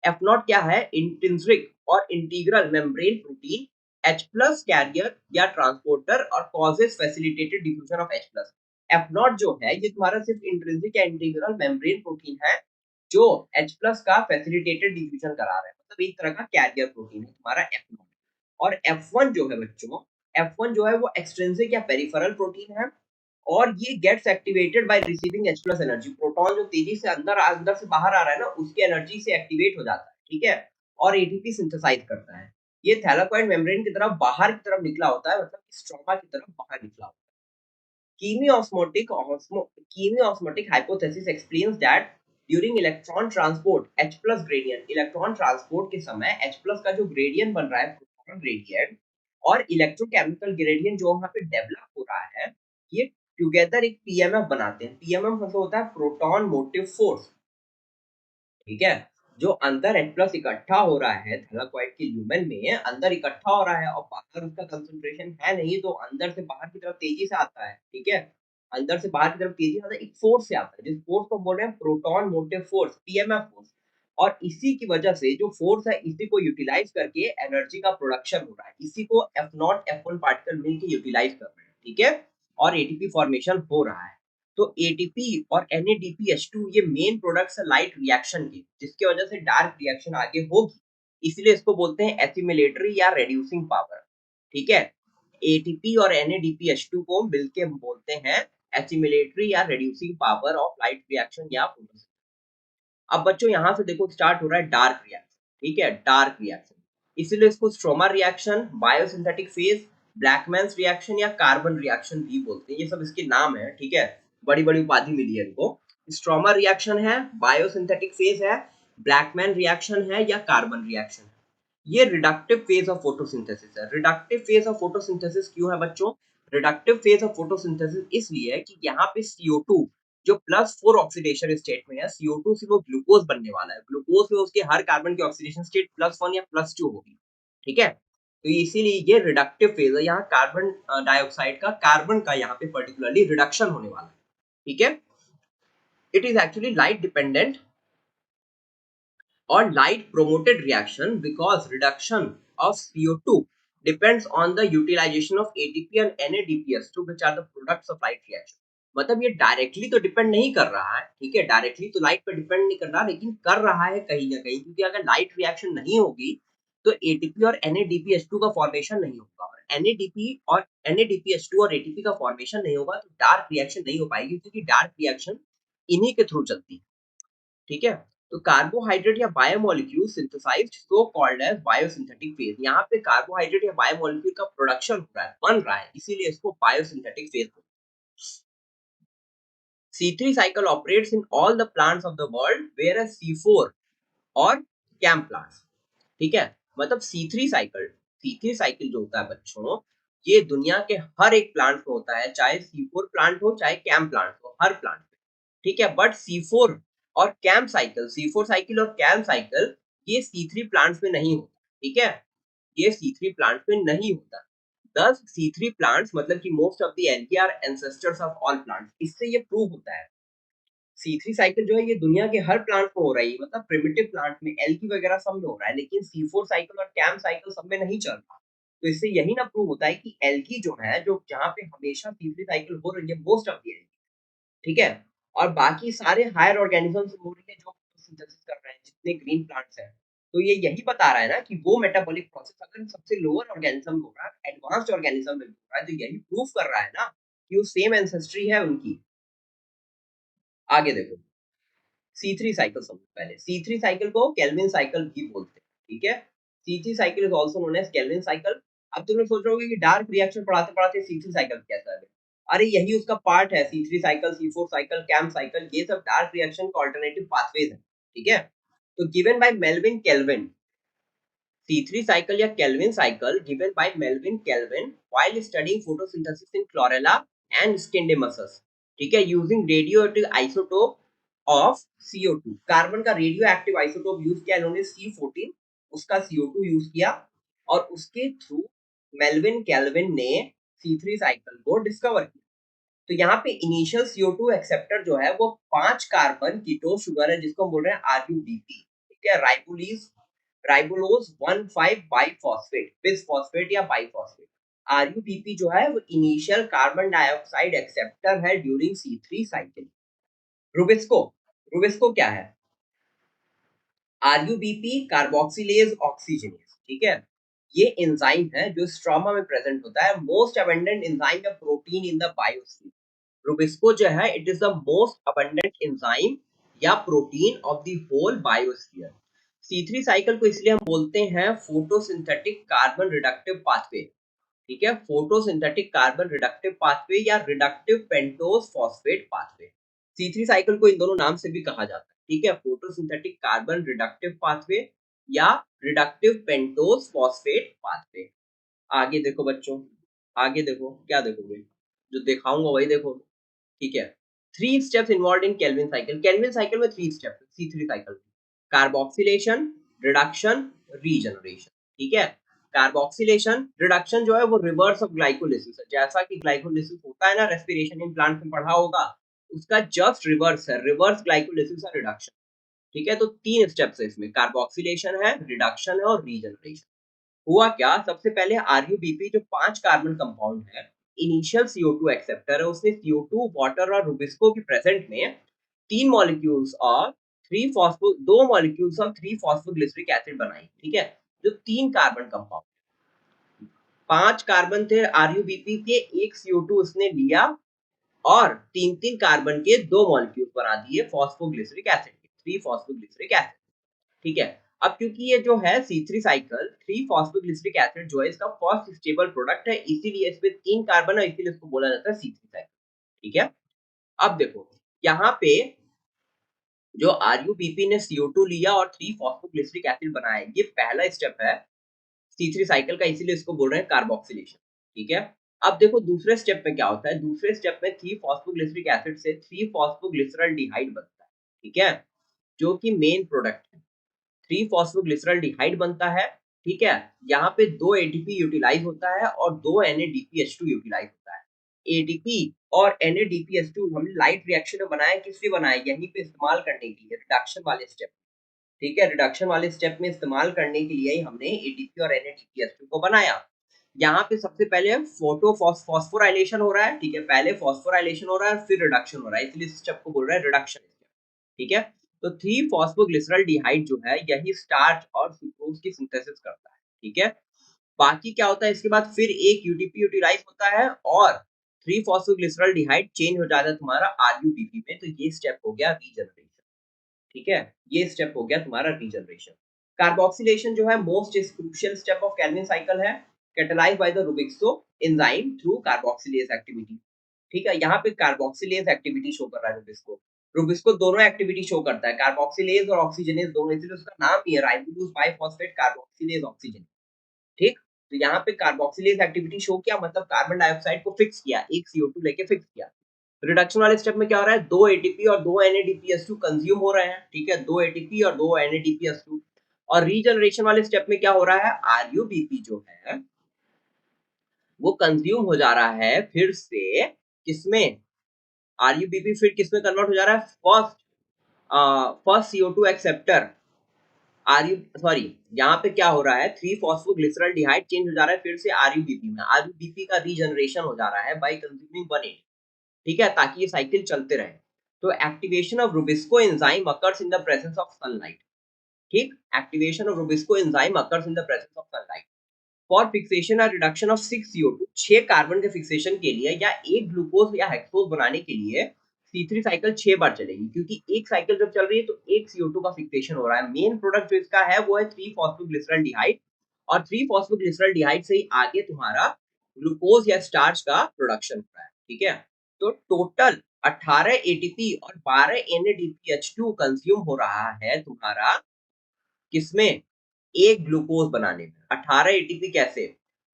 एफ नॉट क्या है, इंट्रिंसिक और integral membrane protein, H plus carrier या ट्रांसपोर्टर और causes facilitated diffusion of H plus. F naught जो है ये तुम्हारा सिर्फ इंट्रिंसिक या इंटीग्रल मेम्ब्रेन प्रोटीन है जो H प्लस का फैसिलिटेटेड डिफ्यूजन करा रहा है, मतलब एक तरह का कैरियर प्रोटीन है तुम्हारा एफ नॉट। और F1 जो है बच्चों, F1 जो है वो एक्सट्रिंसिक या पेरिफेरल प्रोटीन है, और ये gets activated by receiving H plus energy, proton जो तेजी से अंदर अंदर से बाहर आ रहा है ना, उसकी एनर्जी से एक्टिवेट हो जाता है, ठीक है, और एटीपी सिंथेसाइज करता है। ये थैलाकॉइड मेम्ब्रेन की तरफ बाहर की तरफ निकला होता है, मतलब स्ट्रोमा की तरफ बाहर निकला होता है। Chemiosmotic hypothesis explains that during electron transport H plus gradient, electron transport के समय H प्लस का जो ग्रेडियंट बन रहा है, प्रोटॉन ग्रेडियंट और इलेक्ट्रोकेमिकल ग्रेडियंट जो वहां पे डेवलप हो रहा है, ये टुगेदर एक पीएमएफ बनाते हैं। पीएमएफ मतलब होता है प्रोटॉन मोटिव फोर्स, ठीक है। जो अंदर H प्लस इकट्ठा हो रहा है थैलाकॉइड के ल्यूमेन में, अंदर इकट्ठा हो रहा है और बाहर उसका कंसंट्रेशन है नहीं, तो अंदर से बाहर की तरफ तेजी से आता है, ठीक है, अंदर से बाहर की तरफ तेजी आता है, एक फोर्स से आता है, जिस फोर्स को बोल रहे हैं proton motive force, PMF force. और इसी की वजह से जो फोर्स है, इसी को यूटिलाइज करके एनर्जी का प्रोडक्शन हो रहा है, इसी को F0 F1 पार्टिकल मिलकर यूटिलाइज कर रहे हैं, ठीक है, और एटीपी फॉर्मेशन हो रहा है। तो एटीपी और NADPH2 ये मेन प्रोडक्ट्स है लाइट रिएक्शन के, जिसकी वजह से डार्क रिएक्शन आगे होगी, इसलिए इसको बोलते हैं एसिमिलेटरी या रेड्यूसिंग पावर, ठीक है। एटीपी और NADPH2 को मिलके बोलते हैं एसिमिलेटरी या reducing power of light reaction या फोटोसिंथेसिस। अब बच्चों यहाँ से देखो स्टार्ट हो रहा है डार्क रिएक्शन, ठीक है, डार्क रिएक्शन, इसीलिए इसको stroma reaction, biosynthetic phase, Blackman's reaction या कार्बन रिएक्शन भी बोलते हैं, ये सब इसके नाम है, ठीक है, बड़ी बड़ी उपाधि मिली है इनको। स्ट्रोमा रिएक्शन है, बायोसिंथेटिक फेज है, ब्लैकमैन रिएक्शन है या कार्बन रिएक्शन है। ये रिडक्टिव फेज ऑफ फोटोसिंथेसिस है। रिडक्टिव फेज ऑफ फोटोसिंथेसिस क्यों है बच्चों, रिडक्टिव फेज ऑफ फोटोसिंथेसिस इसलिए है कि यहाँ पे CO2 जो +4 ऑक्सीडेशन स्टेट में है, CO2 से वो ग्लूकोज बनने वाला है, ग्लूकोज में उसके हर कार्बन की ऑक्सीडेशन स्टेट +1 या +2 होगी, ठीक है। तो इसीलिए ये रिडक्टिव फेज है, यहाँ कार्बन डाइऑक्साइड का, कार्बन का यहाँ पे पर्टिकुलरली रिडक्शन होने वाला है, ठीक है। It is actually light dependent or light promoted reaction because reduction of CO2 depends on the utilization of ATP and NADPH2 which are the products of light reaction। मतलब ये डायरेक्टली तो depend नहीं कर रहा है, ठीक है, डायरेक्टली तो लाइट पे डिपेंड नहीं कर रहा, लेकिन कर रहा है कहीं ना कहीं, क्योंकि अगर लाइट रिएक्शन नहीं होगी तो एटीपी और NADPH2 का फॉर्मेशन नहीं होगा, और NADPH2 और एटीपी का फॉर्मेशन नहीं होगा तो डार्क रिएक्शन नहीं हो पाएगी, क्योंकि डार्क रिएक्शन इन्हीं के थ्रू चलती है, ठीक है। तो कार्बोहाइड्रेट या biomolecule synthesized so called as biosynthetic phase, यहाँ पे कार्बोहाइड्रेट या बायोमोलिक्यूल का प्रोडक्शन हो रहा है, बन रहा है, इसीलिए इसको बायोसिंथेटिक फेज बोलते हैं। C3 cycle operates in all the plants of the world, whereas C4 और कैम प्लांट्स, ठीक है। मतलब सी थ्री साइकिल जो होता है बच्चों, ये दुनिया के हर एक प्लांट में होता है, चाहे C4 प्लांट हो चाहे कैम प्लांट हो, हर प्लांट में, ठीक है। बट C4 और कैम साइकिल, C4 साइकिल और कैम साइकिल ये C3 प्लांट्स में नहीं होता, ठीक है। ये C3 प्लांट्स में नहीं होता। दस C3 प्लांट्स मतलब कि most of the algae are ancestors of all plants, इससे ये प्रूव होता है। C3 साइकिल जो है ये दुनिया के हर प्लांट में हो रही है, मतलब प्रिमिटिव प्लांट में एल्गी वगैरह सब में हो रहा है, लेकिन C4 साइकिल और कैम साइकिल सब में नहीं चल रहा। तो इससे यही ना प्रूव होता है कि एल्गी जो है, जो जहाँ पे हमेशा C3 साइकिल हो रही है मोस्ट ऑफ द एल्गी, ठीक है, और बाकी सारे हायर ऑर्गेनिजम्स हो रही है जो फोटोसिंथेसिस कर रहे हैं, जितने ग्रीन प्लांट्स हैं। तो ये यही बता रहा है ना कि वो मेटाबॉलिक प्रोसेस अगर सबसे लोअर ऑर्गेनिज्म में हो रहा है, एडवांस्ड ऑर्गेनिज्म में हो रहा है, तो यही प्रूव कर रहा है ना कि वो सेम एंसेस्ट्री है उनकी। आगे देखो, C3 साइकिल समझो पहले। C3 साइकिल को केल्विन साइकिल भी बोलते हैं, ठीक है। C3 cycle is also known as Calvin cycle. अब तुम लोग सोच रहे होगे कि डार्क रिएक्शन पढ़ाते पढ़ाते C3 साइकिल कैसा है। अरे यही उसका पार्ट है, C3 cycle, C4 cycle, cam cycle, ये सब डार्क रिएक्शन का अल्टरनेटिव पाथवेज है, ठीक है। तो given by Melvin kelvin, C3 cycle या Kelvin cycle given by Melvin Kelvin while studying photosynthesis in chlorella and scindimussus, ठीक है, using radioactive isotope of CO2, carbon का रेडियो एक्टिव आइसोटोप यूज किया इन्होंने C14, उसका CO2 यूज किया, और उसके थ्रू मेल्विन केल्विन ने C3 साइकिल को डिस्कवर किया। तो यहाँ पे इनिशियल CO2 एक्सेप्टर जो है वो 5 कार्बन कीटो शुगर है, जिसको हम बोल रहे हैं RUBP, ठीक है, राइबोलोज 1,5 बाइफॉस्फेट, बिसफॉस्फेट या बाइफॉस्फेट। RUBP जो है वो इनिशियल कार्बन डाइऑक्साइड एक्सेप्टर है during C3 cycle. Rubisco, Rubisco क्या है? RUBP कार्बोक्सिलेज ऑक्सीजनेज, ठीक है। ये एंजाइम है जो स्ट्रोमा में प्रेजेंट होता है, मोस्ट अबंडेंट एंजाइम या protein in the biosphere. Rubisco जो है it is the most abundant enzyme या protein of the whole biosphere. C3 cycle को इसलिए हम बोलते हैं फोटोसिंथेटिक कार्बन रिडक्टिव पाथवे, ठीक है, फोटोसिंथेटिक कार्बन रिडक्टिव पाथवे या reductive pentose phosphate pathway. C3 cycle को इन दोनों नाम से भी कहा जाता है, ठीक है, फोटोसिंथेटिक कार्बन रिडक्टिव पाथवे या रिडक्टिव पेंटोज फॉस्फेट पाथवे। आगे देखो बच्चों, आगे देखो, क्या देखोगे? जो दिखाऊंगा वही देखो, ठीक है। Three steps involve in Calvin cycle, Calvin cycle में थ्री स्टेप, C3 साइकिल में कार्बोक्सिलेशन, रिडक्शन, रीजनरेशन, ठीक है। कार्बोक्सिलेशन रिडक्शन जो है वो रिवर्स ऑफ ग्लाइकोलिसिस है, जैसा कि ग्लाइकोलिसिस होता है ना रेस्पिरेशन इन प्लांट में पढ़ा होगा, उसका जस्ट रिवर्स है, रिवर्स ग्लाइकोलिसिस है रिडक्शन, ठीक है। तो तीन स्टेप्स है इसमें, कार्बोक्सिलेशन है, रिडक्शन है और रीजनरेशन। हुआ क्या, सबसे पहले RUBP जो 5 कार्बन कंपाउंड है, इनिशियल CO2 एक्सेप्टर है, उसने CO2 वाटर और रुबिस्को की प्रेजेंट में तीन मॉलिक्यूल्स और थ्री फॉस्फो दो मॉलिक्यूल्स और थ्री फॉस्फोग्लिसरिक एसिड बनाई, ठीक है, जो तीन कार्बन कंपाउंड, 5 कार्बन थे RUBP के, एक CO2 उसने लिया और तीन तीन कार्बन के दो मॉलिक्यूल बना दिए फॉस्फोग्लिसरिक एसिड के, थ्री फॉस्फोग्लिसरिक एसिड, ठीक है। अब क्योंकि ये जो है C3 cycle, three phosphoglyceric acid जो है इसका फर्स्ट स्टेबल प्रोडक्ट है, इसीलिए इसमें तीन कार्बन है, इसीलिए इसको बोला जाता है C3 साइकिल, ठीक है। अब देखो यहाँ पे जो RUBP ने CO2 लिया और थ्री फॉस्फोग्लिसरिक एसिड बनाया, ये पहला स्टेप है C3 साइकिल का, इसीलिए इसको बोल रहे हैं कार्बोक्सिलेशन, ठीक है। अब देखो दूसरे स्टेप में क्या होता है, दूसरे स्टेप में थ्री फॉस्फोग्लिसरिक एसिड से थ्री फॉस्फोग्लिसरॉल्डिहाइड बनता है, ठीक है, जो कि मेन प्रोडक्ट है, थ्री फॉस्फोग्लिसरॉल्डिहाइड बनता है, ठीक है। यहाँ पे दो एटीपी यूटिलाइज होता है और दो NADPH2 यूटिलाइज होता है। एटीपी और NADPH2 हमने लाइट रिएक्शन में बनाया, किस लिए बनाया, यहीं पे इस्तेमाल करने के लिए, रिडक्शन वाले स्टेप, ठीक है, रिडक्शन वाले स्टेप में इस्तेमाल करने के लिए ही हमने एटीपी और NADPH2 को बनाया। यहाँ पे सबसे पहले फोटो फॉस्फोराइलेशन हो रहा है, ठीक है, पहले फॉस्फोराइलेशन हो रहा है फिर रिडक्शन हो रहा है, इसलिए इस स्टेप को बोल रहा है रिडक्शन स्टेप, ठीक है। तो थ्री फॉस्फोग्लिसरॉल्डिहाइड जो है यही स्टार्च और सुक्रोज की सिंथेसिस करता है, ठीक है। बाकी क्या होता है इसके बाद, फिर एक यूटीपी यूटिलाइज होता है और थ्री फॉस्फोग्लिसरॉल्डिहाइड चेंज हो जाता है तुम्हारा RUBP में, तो ये स्टेप हो गया रीजनरेशन, ठीक है, ये स्टेप हो गया तुम्हारा रीजनरेशन। कार्बोक्सिलेशन जो है most crucial step of Calvin cycle है, catalysed by the rubisco enzyme through carboxylase activity. ठीक है, यहाँ पे कार्बोक्सिलेज एक्टिविटी शो कर रहा है रुबिस्को। रुबिस्को दोनों एक्टिविटी शो करता है, कार्बोक्सिलेज और ऑक्सीजनेज दोनों, इसलिए उसका नाम ही है राइबोस बाइफॉस्फेट कार्बोक्सिलेज ऑक्सीजनेज। ठीक, तो यहाँ पे कार्बोक्सिलेज एक्टिविटी शो किया, मतलब कार्बन डाइऑक्साइड को फिक्स किया, एक CO2 लेके फिक्स किया। रिडक्शन वाले स्टेप में क्या हो रहा है, 2 एटीपी और 2 NADPH2 कंज्यूम हो रहे हैं। ठीक है, 2 एटीपी और 2 NADPH2। और रीजनरेशन वाले स्टेप में क्या हो रहा है, RUBP जो है वो कंज्यूम हो जा रहा है फिर से किसमें, RUBP फिर किसमें कन्वर्ट हो जा रहा है, first CO2 acceptor, are you sorry, यहाँ पे क्या हो रहा है, 3 फॉस्फोग्लिसरॉल्डिहाइड चेंज हो जा रहा है फिर से RUBP में। RUBP का रीजनरेशन हो जा रहा है बाय कंज्यूमिंग 1 ठीक है, ताकि ये साइकिल चलते रहे। तो activation of rubisco enzyme occurs in the presence of sunlight. ठीक, activation of rubisco enzyme occurs in the presence of sunlight for fixation और रिडक्शन ऑफ 6 CO2, 6 कार्बन के फिक्सेशन के लिए या एक ग्लूकोज या हेक्सोज बनाने के लिए C3 साइकिल 6 बार चलेगी, क्योंकि एक साइकिल जब चल रही है तो एक CO2 का फिक्सेशन हो रहा है। मेन प्रोडक्ट जो इसका है वो है 3 फॉस्फोग्लिसरॉल्डिहाइड, और 3 फॉस्फोग्लिसरॉल्डिहाइड से ही आगे तुम्हारा ग्लूकोज या स्टार्च का प्रोडक्शन हो रहा है। ठीक है, तो टोटल 18 ATP और 12 NADPH2 कंज्यूम हो रहा है तुम्हारा किसमें, एक ग्लूकोज बनाने में। 18 एटीपी कैसे,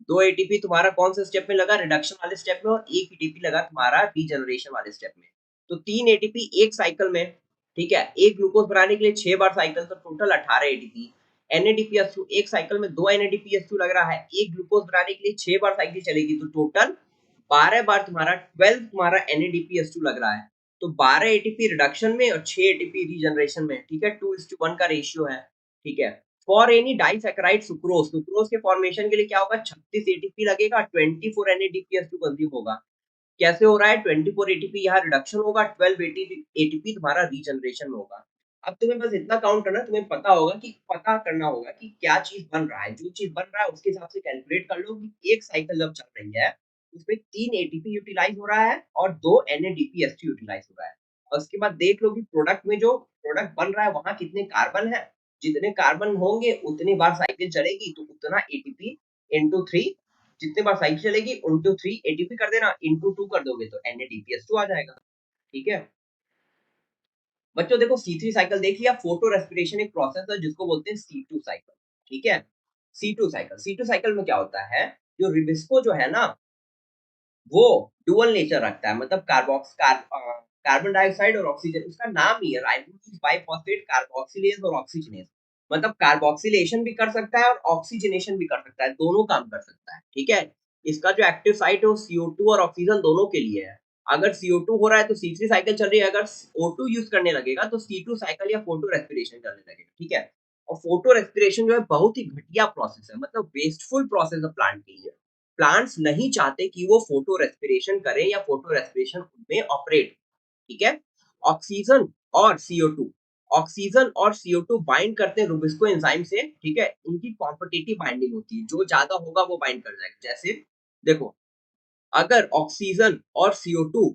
2 एटीपी तुम्हारा कौन से स्टेप में लगा, रिडक्शन वाले स्टेप में, और 1 एटीपी लगा तुम्हारा रीजनरेशन वाले स्टेप में। तो 3 एटीपी एक साइकिल में। ठीक है, एक ग्लूकोज बनाने के लिए 6 बार साइकिल, तो टोटल 18 एटीपी। NADPH2 एक साइकिल में 2 NADPH2 लग रहा है, एक ग्लूकोज बनाने के लिए 6 बार साइकिल चलेगी, तो टोटल 12 बार तुम्हारा 12 तुम्हारा NADPH2 लग रहा है। तो 12 एटीपी रिडक्शन में और 6 एटीपी रीजनरेशन में। ठीक है, 2:1 का रेशियो है। ठीक है, for any disaccharide sucrose, sucrose के फॉर्मेशन के लिए क्या होगा, 36 एटीपी लगेगा, 24 NADPH2 कंज्यूम होगा। कैसे हो रहा है, 24 एटीपी यहाँ रिडक्शन होगा, 12 एटीपी तुम्हारा रीजनरेशन में होगा। अब तुम्हें बस इतना काउंट करना, तुम्हें पता करना होगा कि क्या चीज बन रहा है, जो चीज बन रहा है उसके हिसाब से कैलकुलेट कर लो कि एक साइकिल जब चल रही है उसमें 3 एटीपी यूटिलाइज हो रहा है और 2 NADPH2 यूटिलाइज हो रहा है। और उसके बाद देख लो कि प्रोडक्ट में जो प्रोडक्ट बन रहा है वहां कितने कार्बन है, जितने कार्बन होंगे उतनी बार साइकिल चलेगी, तो उतना एटीपी इंटू 3, जितने बार साइकिल चलेगी इंटू 3 एटीपी कर देना, इंटू 2 कर दोगे तो NADPH2 आ जाएगा। ठीक है बच्चों, देखो C3 साइकिल देख लिया, फोटो रेस्पिरेशन एक प्रोसेस है जिसको बोलते हैं C2 साइकिल। ठीक है, C2 साइकिल में क्या होता है, जो रिबिस्को जो है ना वो डुअल नेचर रखता है, मतलब कार्बन डाइऑक्साइड और ऑक्सीजन, उसका नाम ही है राइबोस बाइफॉस्फेट कार्बोक्सिलेज और ऑक्सीजनेज। मतलब कार्बोक्सिलेशन भी कर सकता है और ऑक्सीजनेशन भी कर सकता है, दोनों काम कर सकता है। ठीक है, इसका जो एक्टिव साइट है वो CO2 और ऑक्सीजन दोनों के लिए है। अगर CO2 हो रहा है तो C3 साइकिल चल रही है, अगर O2 यूज करने लगेगा तो C2 साइकिल या फोटो रेस्पिरेशन करने लगेगा। ठीक है, और फोटो रेस्पिरेशन जो है बहुत ही घटिया प्रोसेस है, मतलब वेस्टफुल प्रोसेस है प्लांट के लिए। प्लांट्स नहीं चाहते कि वो फोटो रेस्पिरेशन करें या फोटो रेस्पिरेशन में ऑपरेट। ठीक है, ऑक्सीजन और CO2, ऑक्सीजन और CO2 बाइंड करते हैं रुबिस्को एंजाइम से। ठीक है, इनकी कॉम्पिटिटिव बाइंडिंग होती है, जो ज्यादा होगा वो बाइंड कर जाएगा। जैसे देखो, अगर ऑक्सीजन और CO2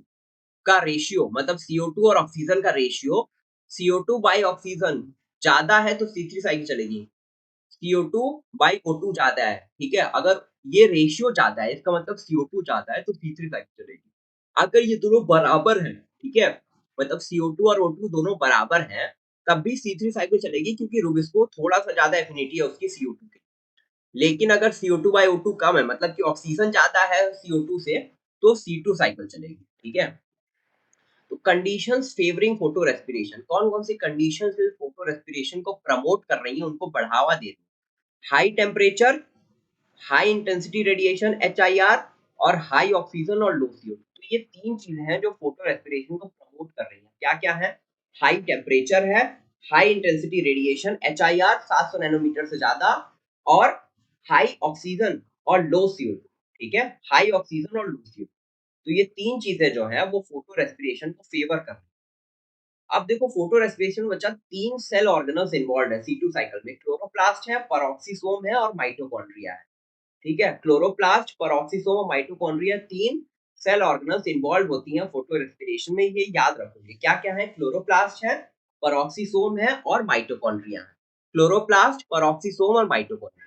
का रेशियो, मतलब CO2 और ऑक्सीजन का रेशियो, CO2 बाई ऑक्सीजन ज्यादा है तो C3 साइकिल चलेगी, CO2 बाई O2 ज्यादा है। ठीक है, अगर ये रेशियो ज्यादा है इसका मतलब CO2 ज्यादा है तो C3 साइकिल चलेगी। अगर ये दोनों बराबर हैं, ठीक है, मतलब CO2 और O2 दोनों बराबर हैं, तब भी C3 साइकिल चलेगी, क्योंकि रुबिस्को थोड़ा सा ज्यादा एफिनिटी है उसकी CO2 की। लेकिन अगर CO2 बाई O2 कम है, मतलब कि ऑक्सीजन ज्यादा है CO2 से, तो C2 साइकिल चलेगी। ठीक है, तो कंडीशंस फेवरिंग फोटो रेस्पिरेशन, कौन कौन सी कंडीशंस फोटो रेस्पिरेशन को प्रमोट कर रही हैं, उनको बढ़ावा दे रही है। High temperature, high intensity radiation HIR, और हाई ऑक्सीजन और लो CO2। तो ये तीन चीजें हैं जो फोटो रेस्पिरेशन को प्रमोट कर रही हैं। क्या क्या है, हाई टेम्परेचर है, high intensity radiation HIR 700 nanometer से ज्यादा, और हाई ऑक्सीजन और लो CO2। ठीक है, हाई ऑक्सीजन और लो CO2, तो ये तीन चीजें जो है वो फोटो रेस्पिरेशन को फेवर कर रही है। अब देखो, फोटो रेस्पिरेशन में बच्चा 3 सेल ऑर्गेनल्स इन्वॉल्व है C2 साइकिल में, क्लोरोप्लास्ट है, पेरोक्सिसोम है और माइटोकॉन्ड्रिया है। ठीक है, क्लोरोप्लास्ट, पेरोक्सिसोम और माइटोकॉन्ड्रिया, 3 सेल ऑर्गेनल्स इन्वॉल्व होती हैं फोटो रेस्पिरेशन में। ये याद रखोगे, क्या क्या है, क्लोरोप्लास्ट है, पेरोक्सिसोम है और माइटोकॉन्ड्रिया है। क्लोरोप्लास्ट, पेरोक्सिसोम और mitochondria.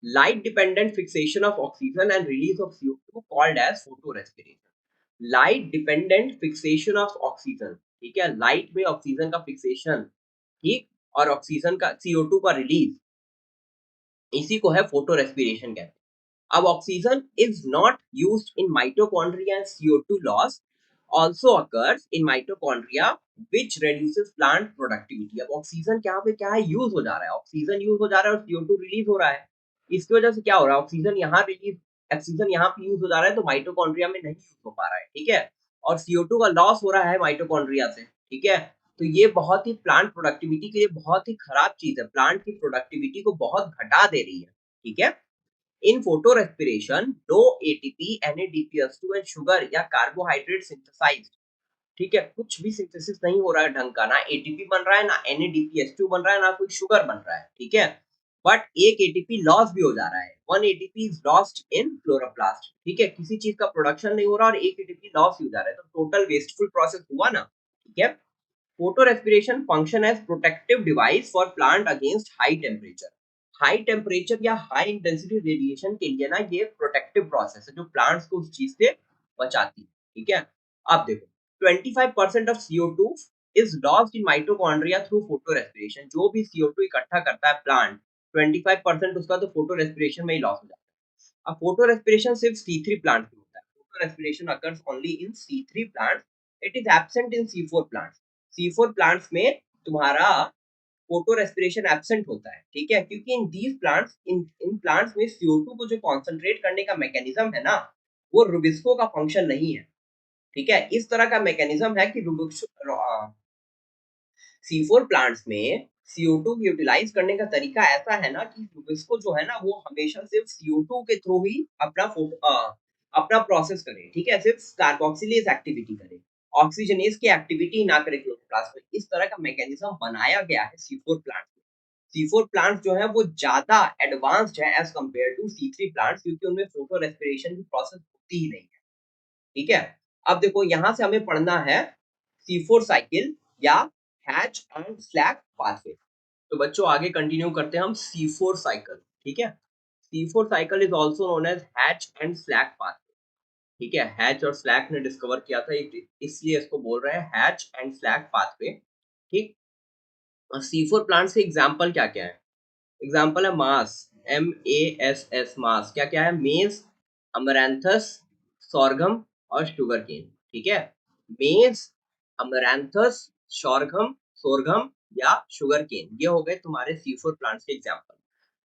Light dependent fixation of oxygen and release of CO2 called as photo respiration. Light dependent fixation of oxygen, ठीक है, लाइट में ऑक्सीजन का फिक्सेशन, ठीक, और ऑक्सीजन का CO2 का रिलीज, इसी को है फोटो रेस्पिरेशन कहते हैं। अब oxygen is not used in mitochondria and CO2 loss also occurs in mitochondria which reduces plant productivity। अब ऑक्सीजन यहाँ पे क्या है, यूज हो जा रहा है, ऑक्सीजन यूज हो जा रहा है और CO2 रिलीज हो रहा है। इसकी वजह से क्या हो रहा है, ऑक्सीजन यहाँ रिलीज, ऑक्सीजन यहाँ पे यूज हो जा रहा है तो माइटोकॉन्ड्रिया में नहीं यूज हो पा रहा है, ठीक है, और CO2 का लॉस हो रहा है माइटोकॉन्ड्रिया से, ठीक है। तो ये बहुत ही प्लांट प्रोडक्टिविटी के लिए बहुत ही खराब चीज है, प्लांट की प्रोडक्टिविटी को बहुत घटा दे रही है, ठीक है। In photorespiration, no ATP, NADPH2 and sugar या कार्बोहाइड्रेट सिंथेसाइज्ड, ठीक है, कुछ भी सिंथेसिस नहीं हो रहा है ढंग का, ना एटीपी बन रहा है, ना NADPH2 बन रहा है, ना कोई शुगर बन रहा है, ठीक है। बट एक एटीपी लॉस भी हो जा रहा है, one ATP is lost in chloroplast, ठीक है, किसी चीज का प्रोडक्शन नहीं हो रहा और एक एटीपी लॉस हो जा रहा है, तो टोटल वेस्टफुल प्रोसेस हुआ ना, ठीक है। Photo respiration function as protective device for plant against high temperature। High temperature या हाई इंटेंसिटी रेडिएशन के लिए ना ये प्रोटेक्टिव प्रोसेस है जो प्लांट्स को उस चीज से बचाती है, ठीक है। अब देखो 25% of CO2 is lost in mitochondria through photo respiration. जो भी CO2 इकट्ठा करता है प्लांट, 25% उसका तो फोटो रेस्पिरेशन में ही लॉस हो जाता है। अब फोटो रेस्पिरेशन सिर्फ C3 प्लांट में होता है, photo respiration occurs only in C3 plant, it is absent in C4 plant. C4 plants में तुम्हारा फोटो रेस्पिरेशन एब्सेंट होता है, ठीक है, क्योंकि in these plants, in plants में CO2 को जो कॉन्सेंट्रेट करने का मैकेनिज्म है ना, वो रुबिस्को का फंक्शन नहीं है, ठीक है। इस तरह का मैकेनिज्म है कि C4 प्लांट्स में CO2 यूटिलाइज करने का तरीका ऐसा है ना कि रुबिस्को जो है ना वो हमेशा सिर्फ CO2 के थ्रू ही अपना प्रोसेस करे, ठीक है, सिर्फ कार्बोक्सिलेज एक्टिविटी करे, ऑक्सीजनेज की एक्टिविटी ना करे क्लोरोप्लास्ट में। इस तरह का मैकेनिज्म बनाया गया है C4 प्लांट में। C4 प्लांट जो है वो ज्यादा एडवांस्ड है as compare to C3 plants, क्योंकि उनमें फोटो रेस्पिरेशन की प्रोसेस होती ही नहीं है, ठीक है। अब देखो यहाँ से हमें पढ़ना है C4 साइकिल या हैच एंड स्लैक पाथवे। तो बच्चों आगे कंटिन्यू करते हैं हम C4 साइकिल, ठीक है। C4 cycle is also known as Hatch and Slack pathway, ठीक है, हैच और स्लैक ने डिस्कवर किया था इसलिए इसको बोल रहे हैं हैच एंड स्लैक पाथवे, ठीक। C4 प्लांट से एग्जांपल क्या क्या है, एग्जाम्पल है मास, MASS, मास क्या क्या है, मेज, अमरैंथस, सॉर्गम और शुगर केन, ठीक है। मेज, अमरैंथस, सॉर्गम, सोरगम या शुगर केन, ये हो गए तुम्हारे C4 प्लांट्स के एग्जाम्पल।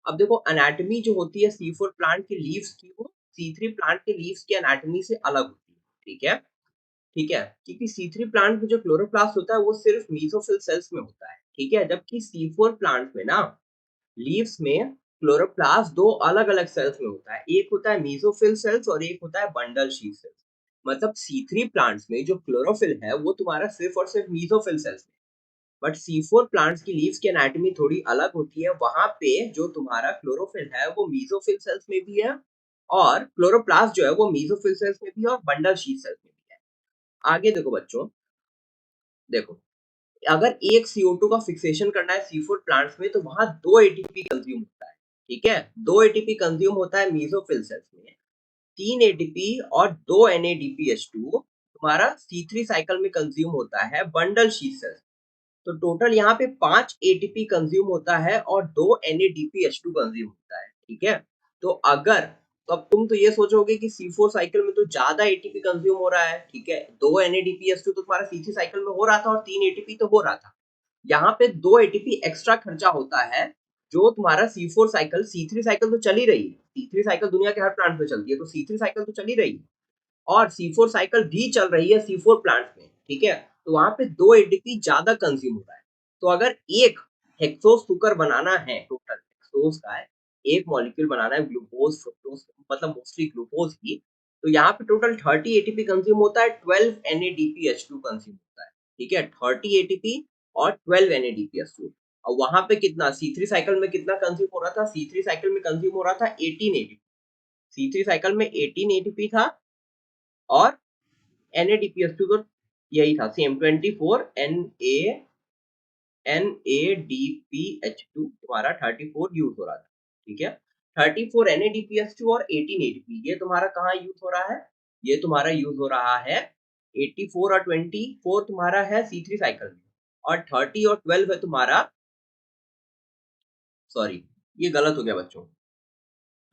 अब देखो एनाटॉमी जो होती है C4 प्लांट के लीव्स की, वो C3 प्लांट के लीव्स की एनाटॉमी से अलग होती है, ठीक है, ठीक है, क्योंकि C3 प्लांट में जो क्लोरोप्लास्ट होता है वो सिर्फ मीसोफिल सेल्स में होता है, ठीक है, जबकि C4 प्लांट में ना लीव्स में क्लोरोप्लास्ट दो अलग अलग सेल्स में होता है, एक होता है मीसोफिल सेल्स और एक होता है बंडल शीथ सेल्स। मतलब C3 प्लांट्स में जो क्लोरोफिल है वो तुम्हारा सिर्फ और सिर्फ मीसोफिल सेल्स में, बट C4 प्लांट्स की लीव्स की एनाटॉमी थोड़ी अलग होती है, वहां पे जो तुम्हारा क्लोरोफिल है वो मीसोफिल सेल्स में भी है और क्लोरोप्लास्ट जो है वो मीसोफिल सेल्स में भी है और बंडल शीथ सेल्स में भी है। आगे देखो बच्चों, देखो अगर एक CO2 का फिक्सेशन करना है C4 प्लांट्स में तो वहां दो एटीपी कंज्यूम होता है, ठीक है, दो एटीपी कंज्यूम होता है मीसोफिल सेल्स में, तीन एटीपी और दो NADPH2 तुम्हारा C3 साइकिल में कंज्यूम होता है बंडल शीथ सेल्स। तो टोटल यहाँ पे 5 एटीपी कंज्यूम होता है और 2 NADPH2 कंज्यूम होता है, ठीक है। तो अगर, तो अब तुम तो ये सोचोगे कि C4 साइकिल में तो ज्यादा एटीपी कंज्यूम हो रहा है, ठीक है, 2 NADPH2 तो तुम्हारा C3 साइकिल में हो रहा था और 3 एटीपी तो हो रहा था, यहाँ पे 2 एटीपी एक्स्ट्रा खर्चा होता है। जो तुम्हारा C4 साइकिल, C3 साइकिल तो चल ही रही है, C3 साइकिल दुनिया के हर प्लांट में चलती है, तो C3 साइकिल तो चल ही रही है और C4 साइकिल भी चल रही है C4 प्लांट में, ठीक है, तो वहां पे दो एटीपी ज्यादा कंज्यूम हो रहा है। तो अगर एक हेक्सोस सुगर बनाना है, टोटल हेक्सोस का है, एक मॉलिक्यूल बनाना है ग्लूकोज फ्रुक्टोज, मतलब मोस्टली ग्लूकोज की, तो यहाँ पे टोटल 30 एटीपी कंज्यूम होता है, 12 NADPH2 कंज्यूम होता है, ठीक है, 30 एटीपी और 12 NADPH2। और वहां पे कितना C3 साइकिल में कितना कंज्यूम हो रहा था, C3 साइकिल में कंज्यूम हो रहा था 18 एटीपी, C3 साइकिल में 18 एटीपी था और NADPH2 तो यही था सेम 24 NADPH2 तुम्हारा 34 यूज हो रहा था, ठीक है, 34 NADPH2 और 18 ADP ये तुम्हारा कहाँ यूज हो रहा है, ये तुम्हारा यूज हो रहा है 84 और 24 तुम्हारा है C3 साइकिल में, और 30 और 12 है तुम्हारा, सॉरी ये गलत हो गया बच्चों,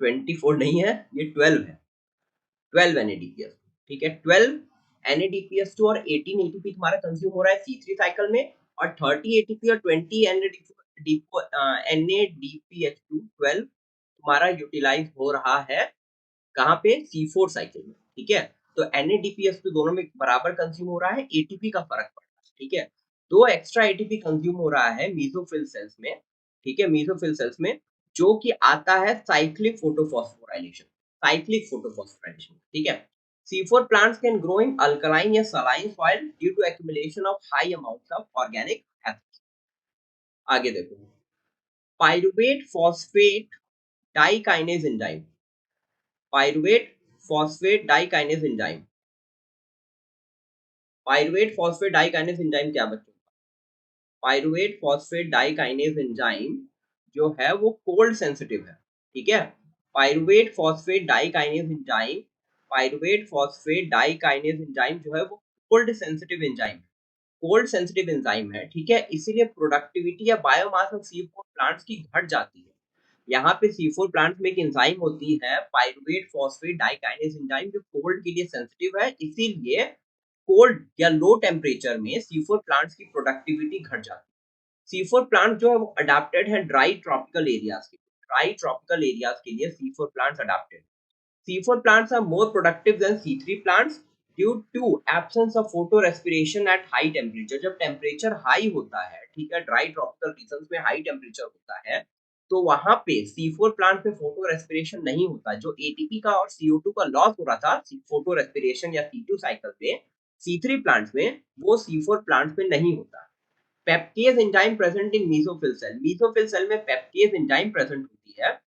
24 नहीं है, ये 12 है, 12 NADPS। ठीक है, 12 NADPS2 और 18 ATP तुम्हारा कंज्यूम हो रहा है C3 साइकिल में, और 30 ATP और 20 NADPH2 12 तुम्हारा यूटिलाइज हो रहा है कहाँ पे, C4 साइकिल में। ठीक है, तो NADPH2 दोनों में बराबर कंज्यूम हो रहा है, ATP का फर्क पड़ रहा है। ठीक है, दो एक्स्ट्रा ATP कंज्यूम हो रहा है मीसोफिल सेल्स में। ठीक है, मीसोफिल सेल्स में, जो कि आता है साइक्लिक फोटोफॉस्फोराइलेशन, साइक्लिक फोटोफॉस्फोराइलेशन। ठीक है, C4 plants can grow in alkaline या saline soil due to accumulation of high amounts of organic acids। आगे देखो, pyruvate phosphate dikinase enzyme, pyruvate phosphate dikinase enzyme, pyruvate phosphate dikinase enzyme क्या बच्चों, pyruvate phosphate dikinase enzyme जो है वो cold sensitive है। ठीक है, pyruvate phosphate dikinase enzyme, pyruvate phosphate dikinase enzyme जो है वो cold sensitive enzyme, cold sensitive enzyme है। ठीक है, इसीलिए प्रोडक्टिविटी या बायोमास ऑफ C4 प्लांट्स की घट जाती है। यहाँ पे C4 प्लांट्स में एक एंजाइम होती है पाइरुवेट फॉस्फेट डाइकाइनेज एंजाइम, जो कोल्ड के लिए सेंसिटिव है, इसीलिए कोल्ड या लो टेम्परेचर में C4 प्लांट्स की प्रोडक्टिविटी घट जाती है। C4 प्लांट जो है वो अडेप्टेड है ड्राई ट्रॉपिकल एरियाज के लिए, ड्राई ट्रॉपिकल एरियाज के लिए C4 plants adapted. C4 plants are more productive than C3 plants due to absence of photorespiration at high temperature। जब टेम्परेचर हाई होता है, ठीक है, ड्राई ट्रॉपिकल रीजन्स में हाई टेम्परेचर होता है, तो वहां पे C4 प्लांट में फोटो रेस्पिरेशन नहीं होता। जो ATP का और CO2 का लॉस हो रहा था फोटो रेस्पिरेशन या C2 साइकिल में, C3 प्लांट्स में वो C4 प्लांट्स में नहीं होता। Pepcase enzyme present in mesophyll cell, mesophyll cell में पेप्टेज एंजाइम प्रेजेंट होती है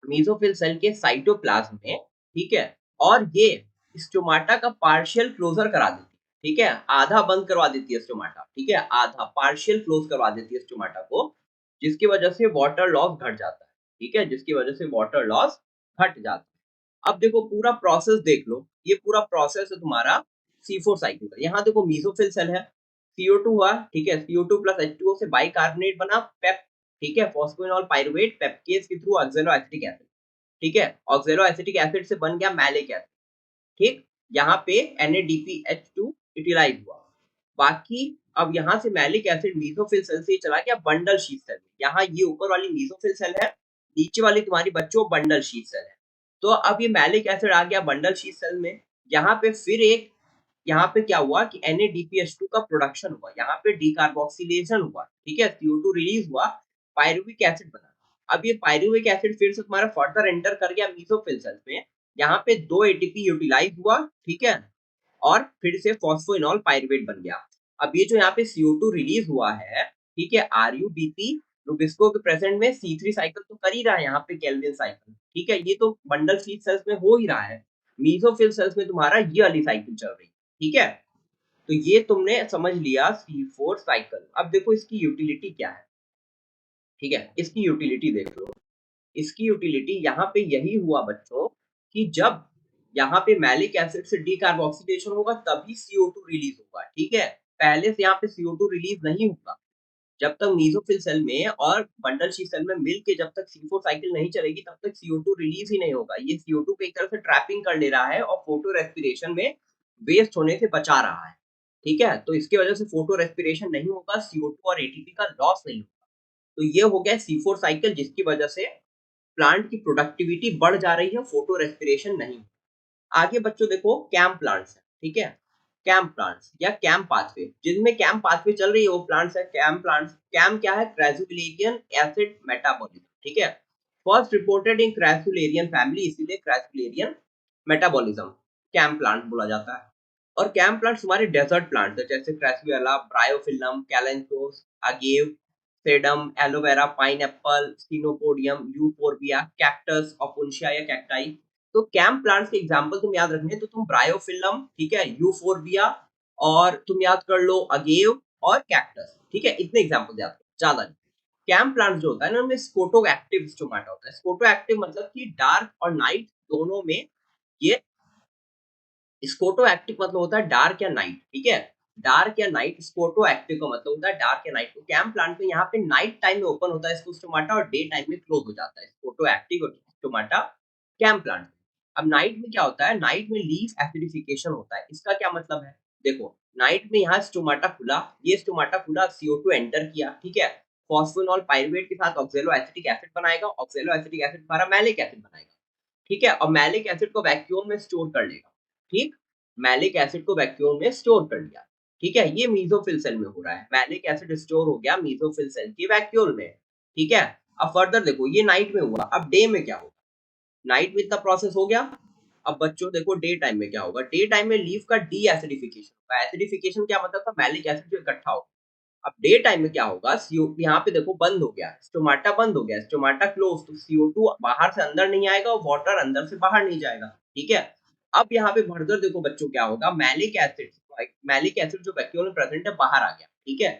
मीसोफिल सेल के साइटोप्लाज्म में। ठीक है, और ये स्टोमाटा का पार्शियल क्लोजर करा देती है। ठीक है, आधा बंद करवा देती है स्टोमाटा। ठीक है, आधा पार्शियल क्लोज करवा देती है स्टोमाटा को, जिसकी वजह से वाटर लॉस घट जाता है। ठीक है, जिसकी वजह से वाटर लॉस घट जाता है। अब देखो पूरा प्रोसेस देख लो, ये पूरा प्रोसेस है तुम्हारा C4 साइकिल का। यहाँ देखो मीसोफिल सेल है, CO2 हुआ, ठीक है, CO2 प्लस H2O से बाइकार्बोनेट बना पेप। ठीक है, फॉस्फोइनॉल पाइरुवेट पेप्टेज के थ्रू ऑक्सैलो एसिटिक एसिड। ठीक है, ऑक्सैलो एसिटिक एसिड से बन गया मैलिक एसिड। ठीक, यहाँ पे NADPH2 यूटिलाइज हुआ। बाकी अब यहाँ से मैलिक एसिड मीसोफिल सेल से चला गया बंडल शीथ सेल में। यहाँ ये ऊपर वाली मीसोफिल सेल है, नीचे वाली तुम्हारी बच्चों बंडल शीथ सेल है। तो अब ये मैलिक एसिड आ गया बंडल शीथ सेल में। यहाँ पे फिर एक, यहाँ पे क्या हुआ कि NADPH2 का प्रोडक्शन हुआ, यहाँ पे डीकार्बोक्सिलेशन हुआ। ठीक है, CO2 रिलीज हुआ, पायरुविक एसिड बना। अब ये पायरुविक एसिड फिर से तुम्हारा फर्दर एंटर कर गया मीसोफिल सेल में। यहाँ पे 2 ATP यूटिलाइज हुआ। ठीक है, और फिर से फॉस्फोइनॉल पाइरुवेट बन गया। अब ये जो यहाँ पे CO2 रिलीज हुआ है, ठीक है, RUBP रुबिस्को के प्रेजेंट में C3 साइकिल तो कर ही रहा है यहाँ पे, केल्विन साइकिल। ठीक है, ये तो बंडल शीथ सेल्स में हो ही रहा है, मीसोफिल सेल्स में तुम्हारा ये वाली साइकिल चल रही है। ठीक है, तो ये तुमने समझ लिया C4 साइकिल। अब देखो इसकी यूटिलिटी क्या है। ठीक है, इसकी यूटिलिटी देख लो। इसकी यूटिलिटी यहाँ पे यही हुआ बच्चों कि जब यहाँ पे मैलिक एसिड से डीकार्बोक्सिलेशन होगा तभी CO2 रिलीज होगा। ठीक है, पहले से यहाँ पे CO2 रिलीज नहीं होगा। जब तक मीसोफिल सेल में और बंडल शीथ सेल में मिल के जब तक C4 साइकिल नहीं चलेगी तब तक CO2 रिलीज ही नहीं होगा। ये CO2 को एक तरह से ट्रैपिंग कर ले रहा है और फोटो रेस्पिरेशन में वेस्ट होने से बचा रहा है। ठीक है, तो इसकी वजह से फोटो रेस्पिरेशन नहीं होगा, CO2 और ATP का लॉस नहीं होगा। तो ये हो गया C4 साइकिल, जिसकी वजह से प्लांट की प्रोडक्टिविटी बढ़ जा रही है, फोटो रेस्पिरेशन नहीं। आगे बच्चों देखो कैम प्लांट्स है। ठीक है, कैम प्लांट्स या कैम पाथवे, जिनमें कैम पाथवे चल रही है वो प्लांट्स है कैम प्लांट्स। कैम क्या है, क्रासुलेरियन एसिड मेटाबॉलिज्म। ठीक है, first reported in Crassulacean family, इसीलिए क्रासुलेरियन मेटाबॉलिज्म कैम प्लांट बोला जाता है। और कैम प्लांट्स हमारे डेजर्ट प्लांट्स है, जैसे Crassula, Bryophyllum, Kalanchoe, Agave, Sedum, aloe vera, pineapple, Chenopodium, Euphorbia, cactus, Opuntia या कैक्टाई। तो कैम प्लांट्स के एग्जांपल तुम याद रखने, तो तुम ब्रायोफिलम, ठीक है, यूफोर्बिया, और तुम याद कर लो अगेव और कैक्टस। ठीक है, इतने एग्जांपल याद करो, ज्यादा नहीं। कैम प्लांट जो होता है ना, उनमें स्कोटो एक्टिव स्टोमाटा होता है। स्कोटो एक्टिव मतलब कि डार्क और नाइट दोनों में ये स्कोटो एक्टिव मतलब होता है डार्क या नाइट, ठीक है, डार्क या नाइट। स्कोटो एक्टिव का मतलब होता है डार्क या नाइट। तो कैम प्लांट में यहाँ पे नाइट टाइम में ओपन होता है स्टोमाटा और डे टाइम में क्लोज हो जाता है स्कोटो एक्टिव और स्टोमाटा कैम प्लांट। अब नाइट में क्या होता है, नाइट में लीफ एसिडिफिकेशन होता है। इसका क्या मतलब है, देखो नाइट में यहाँ स्टोमाटा खुला, ये स्टोमाटा खुला, CO2 एंटर किया, ठीक है, फॉस्फोनॉल पाइरुवेट के साथ ऑक्सैलो एसिटिक एसिड बनाएगा, ऑक्सैलो एसिटिक एसिड हमारा मैलिक एसिड बनाएगा, ठीक है, और मैलिक एसिड को वैक्यूम में स्टोर कर लेगा, ठीक, मैलिक एसिड को वैक्यूम में स्टोर कर लिया, ठीक है, ये मीसोफिल सेल में हो रहा है, मैलिक एसिड स्टोर हो गया मीसोफिल सेल के वैक्यूल में, ठीक है। अब फर्दर देखो ये नाइट में हुआ, अब डे में क्या होगा, नाइट में इतना प्रोसेस हो गया। अब बच्चों देखो डे टाइम में क्या होगा, डे टाइम में लीफ का डी एसिडिफिकेशन होगा। एसिडिफिकेशन क्या मतलब था, मैलिक एसिड जो इकट्ठा हो। अब डे टाइम में क्या होगा, CO यहाँ पे देखो बंद हो गया, स्टोमाटा बंद हो गया, स्टोमाटा क्लोज, तो CO2 बाहर से अंदर नहीं आएगा और वाटर अंदर से बाहर नहीं जाएगा, ठीक है। अब यहाँ पे फर्दर देखो बच्चों क्या होगा, मैलिक एसिड जो वैक्यूल में प्रेजेंट है बाहर आ गया, ठीक है,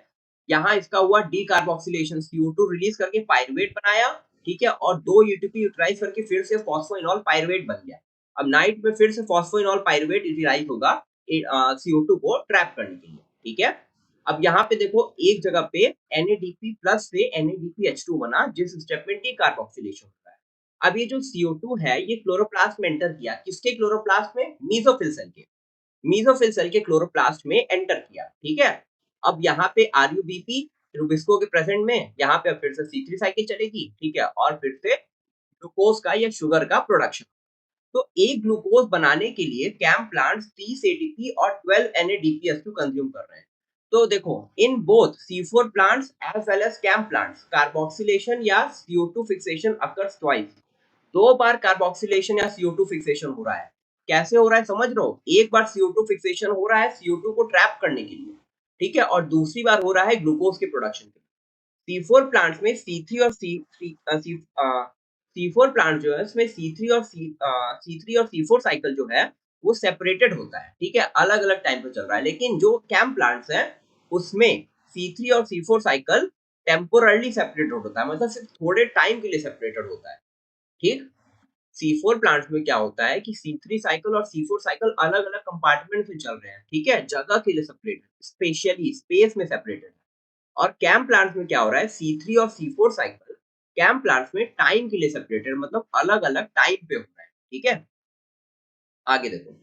यहाँ इसका हुआ डीकार्बोक्सिलेशन, CO2 रिलीज करके पाइरुवेट बनाया, ठीक है, और दो ATP यूटिलाइज करके फिर से फॉस्फोइनॉल पाइरुवेट बन गया। अब नाइट में फिर से फॉस्फोइनॉल पाइरुवेट यूटिलाइज होगा CO2 को ट्रैप करने के लिए, ठीक है। अब यहाँ पे देखो एक जगह पे NADP प्लस से NADPH2 बना, जिस स्टेप में डी कार्बोक्सिलेशन होता है। अब ये जो CO2 है ये क्लोरोप्लास्ट में एंटर किया, किसके क्लोरोप्लास्ट में, मीसोफिल सेल के, मीसोफिल सेल के क्लोरोप्लास्ट में एंटर किया, ठीक है। अब यहाँ पे RUBP रुबिस्को के प्रेजेंट में, यहाँ पे फिर से C3 साइकिल चलेगी, ठीक है, और फिर से ग्लूकोज का या शुगर का प्रोडक्शन। तो एक ग्लूकोज बनाने के लिए कैम प्लांट्स 30 एटीपी और 12 NADPH2 कंज्यूम कर रहे हैं। तो देखो in both C4 plants as well as CAM plants carboxylation या CO2 फिक्सेशन अकर्स ट्वाइस। दो बार कार्बोक्सिलेशन या CO2 फिक्सेशन हो रहा है। कैसे हो रहा है समझ रहे हो, एक बार CO2 फिक्सेशन हो रहा है CO2 को ट्रैप करने के लिए, ठीक है, और दूसरी बार हो रहा है ग्लूकोज के प्रोडक्शन के लिए। C4 प्लांट्स में C3 और C4 प्लांट जो है उसमें C3 और C4 साइकिल जो है वो सेपरेटेड होता है, ठीक है, अलग अलग टाइम पे चल रहा है। लेकिन जो कैम प्लांट्स है उसमें C3 और C4 साइकिल टेम्पोरली सेपरेटेड होता है, मतलब सिर्फ थोड़े टाइम के लिए सेपरेटेड होता है, ठीक। C4 प्लांट्स में क्या होता है कि C3 साइकिल और C4 साइकिल अलग अलग कंपार्टमेंट में चल रहे हैं, ठीक है, जगह के लिए सेपरेटेड, स्पेशली स्पेस में सेपरेटेड। और कैम प्लांट्स में क्या हो रहा है, C3 और C4 साइकिल कैम प्लांट्स में टाइम के लिए सेपरेटेड, मतलब अलग अलग टाइम पे हो रहा है, ठीक है। आगे देखो,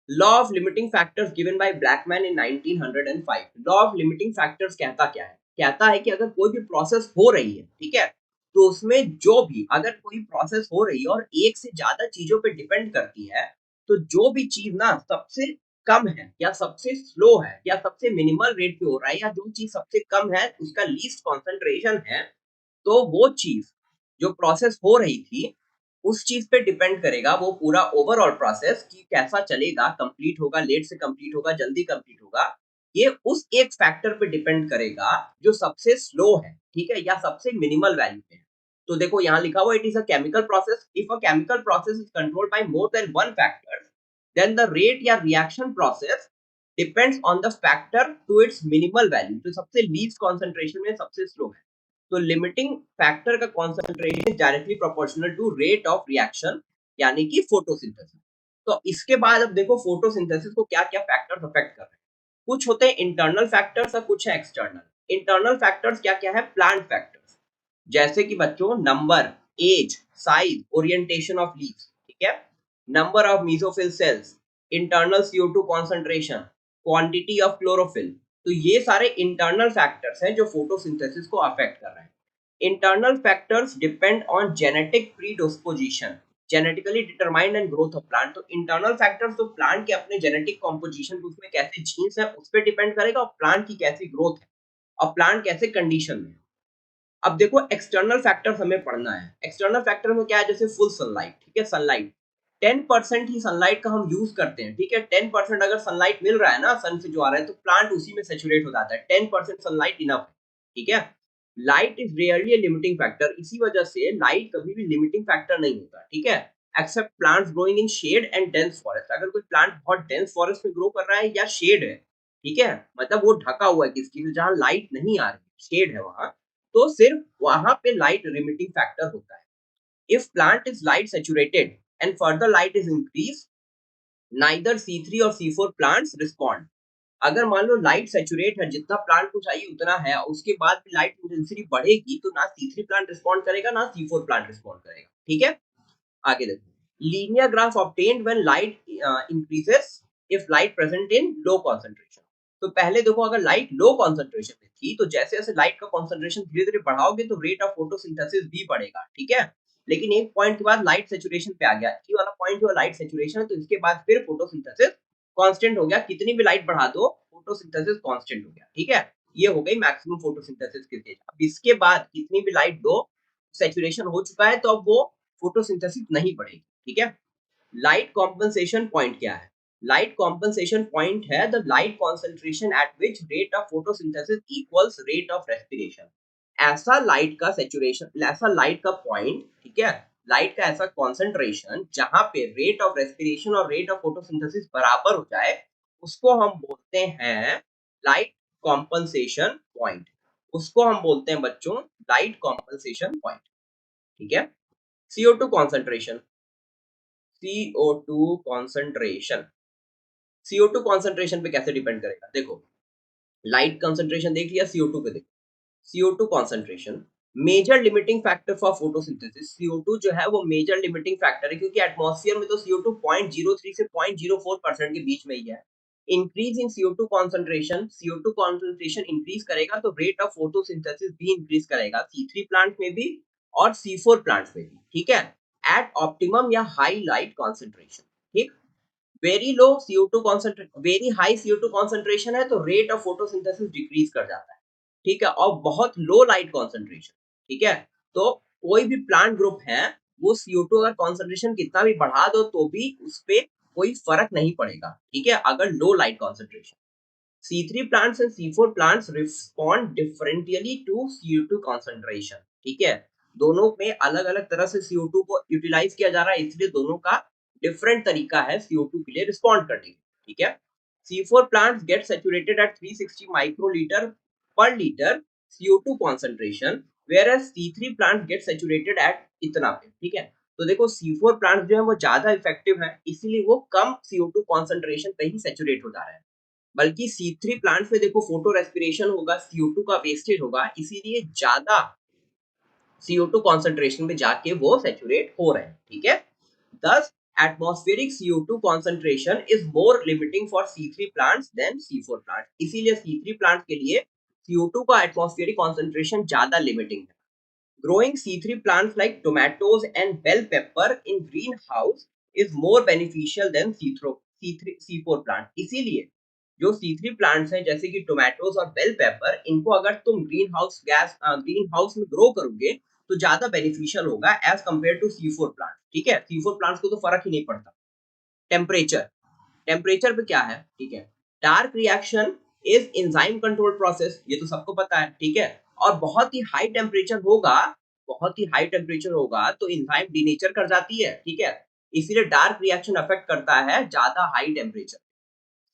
law of limiting factors given by Blackman in 1905। Law of limiting factors कहता क्या है, कहता है कि अगर कोई भी प्रोसेस हो रही है, ठीक है, तो उसमें जो भी अगर कोई प्रोसेस हो रही है और एक से ज्यादा चीजों पे डिपेंड करती है, तो जो भी चीज ना सबसे कम है या सबसे स्लो है या सबसे मिनिमल रेट पे हो रहा है या जो चीज सबसे कम है उसका लीस्ट कॉन्सेंट्रेशन है, तो वो चीज जो प्रोसेस हो रही थी उस चीज पे डिपेंड करेगा वो पूरा ओवरऑल प्रोसेस कि कैसा चलेगा, कंप्लीट होगा, लेट से कंप्लीट होगा, जल्दी कंप्लीट होगा। ये उस एक फैक्टर पे डिपेंड करेगा जो सबसे स्लो है, ठीक है, या सबसे मिनिमल वैल्यू पे है। तो देखो यहाँ लिखा हुआ it is a chemical process, if a chemical process is controlled by more than one factor, then the rate या reaction process depends on the factor to its minimal value, तो सबसे लीस्ट कॉन्सेंट्रेशन में सबसे slow है। तो limiting factor का concentration is directly proportional to rate of reaction, यानी कि फोटोसिंथेसिस। तो इसके बाद अब देखो फोटोसिंथेसिस को क्या क्या फैक्टर्स अफेक्ट कर रहे हैं। कुछ होते हैं इंटरनल फैक्टर्स और कुछ है एक्सटर्नल। इंटरनल फैक्टर्स क्या क्या है, प्लांट फैक्टर्स, जैसे कि बच्चों number, age, size, orientation of leaves, ठीक है, number of mesophyll cells, internal CO2 concentration, quantity of chlorophyll. तो ये सारे इंटरनल फैक्टर्स हैं जो फोटोसिंथेसिस को अफेक्ट कर रहे हैं। Internal factors depend on genetic predisposition, genetically determined and growth of plant. तो इंटरनल फैक्टर्स तो प्लांट के अपने जेनेटिक कॉम्पोजिशन, उसमें कैसे जीन्स है उस पर डिपेंड करेगा, और प्लांट की कैसी ग्रोथ है और प्लांट कैसे कंडीशन में। अब देखो एक्सटर्नल फैक्टर्स हमें पढ़ना है। एक्सटर्नल फैक्टर में क्या है, जैसे फुल सनलाइट, ठीक है, सनलाइट 10% ही सनलाइट का हम यूज करते हैं, ठीक है, 10% अगर सनलाइट मिल रहा है ना सन से जो आ रहा है तो प्लांट उसी में सेचुरेट हो जाता है, 10% सनलाइट इनफ है, ठीक है। Light is rarely A limiting factor, इसी वजह से लाइट कभी भी लिमिटिंग फैक्टर नहीं होता, ठीक है, except plants growing in shade and dense forest. अगर कोई प्लांट बहुत डेंस फॉरेस्ट में ग्रो कर रहा है या शेड है, ठीक है, मतलब वो ढका हुआ है किसी से जहां लाइट नहीं आ रही, शेड है वहां, तो सिर्फ वहां पे लाइट लिमिटिंग फैक्टर होता है। If plant is light saturated and further light is increase, neither C3 और C4 प्लांट्स रिस्पॉन्ड। अगर मान लो लाइट सैचुरेट है, जितना प्लांट को चाहिए उतना है, उसके बाद भी लाइट इंटेंसिटी बढ़ेगी तो ना C3 प्लांट रिस्पॉन्ड करेगा ना C4 प्लांट रिस्पॉन्ड करेगा। ठीक है, आगे देखो, linear graph obtained when light increases if light present in low concentration. तो पहले देखो, अगर लाइट लो कंसंट्रेशन में थी तो जैसे जैसे लाइट का कंसंट्रेशन धीरे धीरे बढ़ाओगे तो रेट ऑफ फोटोसिंथेसिस भी बढ़ेगा। ठीक है, लेकिन एक पॉइंट के बाद लाइट सैचुरेशन पे आ गया, ये वाला पॉइंट जो लाइट सैचुरेशन है, तो इसके बाद फिर फोटोसिंथेसिस कांस्टेंट हो गया, कितनी भी लाइट बढ़ा दो फोटोसिंथेसिस कांस्टेंट हो गया। ठीक है, ये हो गई मैक्सिमम फोटोसिंथेसिस की स्टेज। अब इसके बाद कितनी भी लाइट दो, सैचुरेशन हो चुका है तो अब वो फोटोसिंथेसिस नहीं बढ़ेगी। ठीक है, लाइट कॉम्पनसेशन पॉइंट क्या है? लाइट कॉम्पनसेशन पॉइंट है the light concentration eight which rate of photosynthesis equals rate of respiration. ऐसा लाइट का सैचुरेशन, ऐसा लाइट का पॉइंट, ठीक है, लाइट का ऐसा कॉन्सेंट्रेशन जहां पे रेट ऑफ रेस्पिरेशन और रेट ऑफ फोटोसिंथेसिस बराबर हो जाए, उसको हम बोलते हैं लाइट कॉम्पनसेशन पॉइंट। उसको हम बोलते हैं बच्चों लाइट कॉम्पनसेशन पॉइंट। ठीक है, CO2 concentration, CO2 concentration, CO2 concentration पे कैसे डिपेंड करेगा? देखो, लाइट कंसंट्रेशन देख लिया, CO2 पे देखो, CO2 concentration major limiting factor for photosynthesis. CO2 जो है वो मेजर लिमिटिंग फैक्टर है, क्योंकि एटमॉस्फेयर में तो CO2 0.03 से 0.04% के बीच में ही है। Increase in CO2 concentration, CO2 concentration increase करेगा तो रेट ऑफ फोटोसिंथेसिस भी इंक्रीज करेगा, C3 प्लांट में भी और C4 प्लांट में भी। ठीक है, एट ऑप्टिमम या हाई लाइट कॉन्सेंट्रेशन। ठीक, very low CO2 concentration, very high CO2 concentration है तो रेट ऑफ फोटोसिंथेसिस डिक्रीज कर जाता है। ठीक है, और बहुत लो लाइट कॉन्सेंट्रेशन, ठीक है, तो कोई भी प्लांट ग्रुप है, वो CO2 अगर कॉन्सेंट्रेशन कितना भी बढ़ा दो तो भी उस पे कोई फर्क नहीं पड़ेगा। ठीक है, अगर लो light concentration. C3 plants and C4 plants respond differentially to CO2 concentration। ठीक है, दोनों में अलग अलग तरह से CO2 को यूटिलाइज किया जा रहा है, इसलिए दोनों का डिफरेंट तरीका है CO2 के लिए रिस्पॉन्ड करने का। ठीक है, C4 plants get saturated at 360 microliter per liter CO2 concentration, whereas C3 plants get saturated at इतना पे। ठीक है, तो देखो C4 प्लांट जो है वो ज्यादा इफेक्टिव है, इसीलिए वो कम CO2 कॉन्सेंट्रेशन पे ही सेचुरेट हो जा रहा है। बल्कि C3 प्लांट में देखो फोटो रेस्पिरेशन होगा, CO2 का वेस्टेज होगा, इसीलिए ज्यादा CO2 कॉन्सेंट्रेशन में जाके वो सेचुरेट हो रहे हैं। ठीक है, thus atmospheric CO2 concentration is more limiting for C3 plants than C4 plants। इसीलिए C3 प्लांट के लिए CO2 का एटमॉस्फेरिक कॉन्सेंट्रेशन ज्यादा लिमिटिंग है। Growing C3 plants like tomatoes and bell pepper in greenhouse is more beneficial than C4 plant। इसीलिए जो C3 plants हैं जैसे कि टोमेटोज और बेल पेपर, इनको अगर तुम ग्रीन हाउस में ग्रो करोगे तो ज्यादा बेनिफिशियल होगा as compare to C4 plant. ठीक है, C4 प्लांट्स को तो फर्क ही नहीं पड़ता। टेम्परेचर, टेम्परेचर पे क्या है? ठीक है, dark reaction is enzyme control process, ये तो सबको पता है। ठीक है, और बहुत ही हाई टेम्परेचर होगा, बहुत ही हाई टेम्परेचर होगा तो एंजाइम डीनेचर कर जाती है। ठीक है, इसीलिए डार्क रिएक्शन अफेक्ट करता है ज्यादा हाई टेम्परेचर।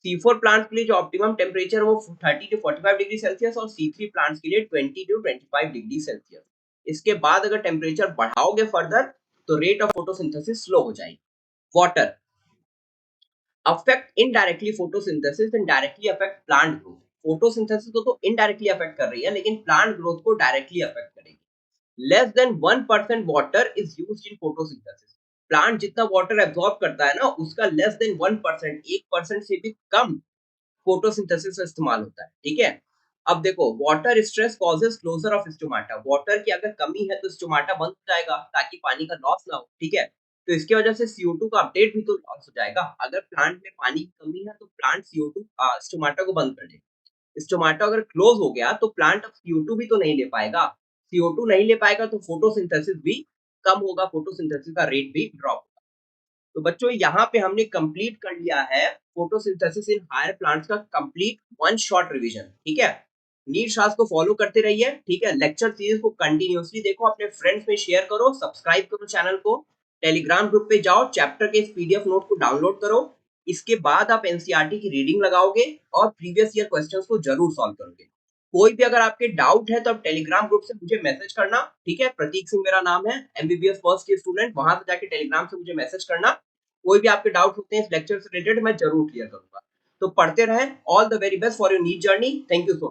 C4 प्लांट्स के लिए जो ऑप्टिमम टेम्परेचर वो 30 टू 45 डिग्री सेल्सियस और C3 प्लांट्स के लिए 20 टू 25 डिग्री सेल्सियस। इसके बाद अगर टेम्परेचर बढ़ाओगे फर्दर तो रेट ऑफ फोटोसिंथेसिस स्लो हो जाएगी। Water affect indirectly photosynthesis and directly affect plant growth. Photosynthesis को तो इनडायरेक्टली अफेक्ट कर रही है, लेकिन प्लांट ग्रोथ को डायरेक्टली अफेक्ट करेगी। Less than 1% water is used in photosynthesis. Plant जितना वाटर एब्जॉर्ब करता है ना, उसका लेस देन 1%, 1% से भी कम फोटोसिंथेसिस में इस्तेमाल होता है। ठीक है, अब देखो, water stress causes closure of stomata. Water की अगर कमी है तो स्टोमाटा बंद हो जाएगा ताकि पानी का लॉस ना हो। ठीक है, तो इसकी वजह से CO2 का अपडेट भी तो लॉस हो जाएगा। अगर प्लांट में पानी की कमी है तो प्लांट CO2 स्टोमाटा को बंद कर देगा। स्टोमाटा अगर क्लोज हो गया तो प्लांट अब CO2 भी तो नहीं ले पाएगा। CO2 नहीं ले पाएगा तो फोटोसिंथेसिस भी कम होगा, फोटोसिंथेसिस का रेट भी ड्रॉप। तो बच्चों यहाँ पे हमने कंप्लीट कर लिया है फोटोसिंथेसिस इन हायर प्लांट्स का कंप्लीट वन शॉट रिवीजन। ठीक है, नीड शास्त्र को फॉलो करते रहिए। ठीक है, लेक्चर सीरीज को कंटिन्यूअसली देखो, अपने फ्रेंड्स में शेयर करो, सब्सक्राइब करो चैनल को, टेलीग्राम ग्रुप पे जाओ, चैप्टर के इस PDF नोट को डाउनलोड करो। इसके बाद आप NCERT की रीडिंग लगाओगे और प्रीवियस ईयर क्वेश्चंस को जरूर सॉल्व करोगे। कोई भी अगर आपके डाउट है तो आप टेलीग्राम ग्रुप से मुझे मैसेज करना। ठीक है, प्रतीक सिंह मेरा नाम है, MBBS फर्स्ट ईयर स्टूडेंट, वहां से जाके टेलीग्राम से मुझे मैसेज करना। कोई भी आपके डाउट होते हैं इस लेक्चर से रिलेटेड मैं जरूर क्लियर करूंगा। तो पढ़ते रहें। All the very best for your NEET journey. Thank you so much.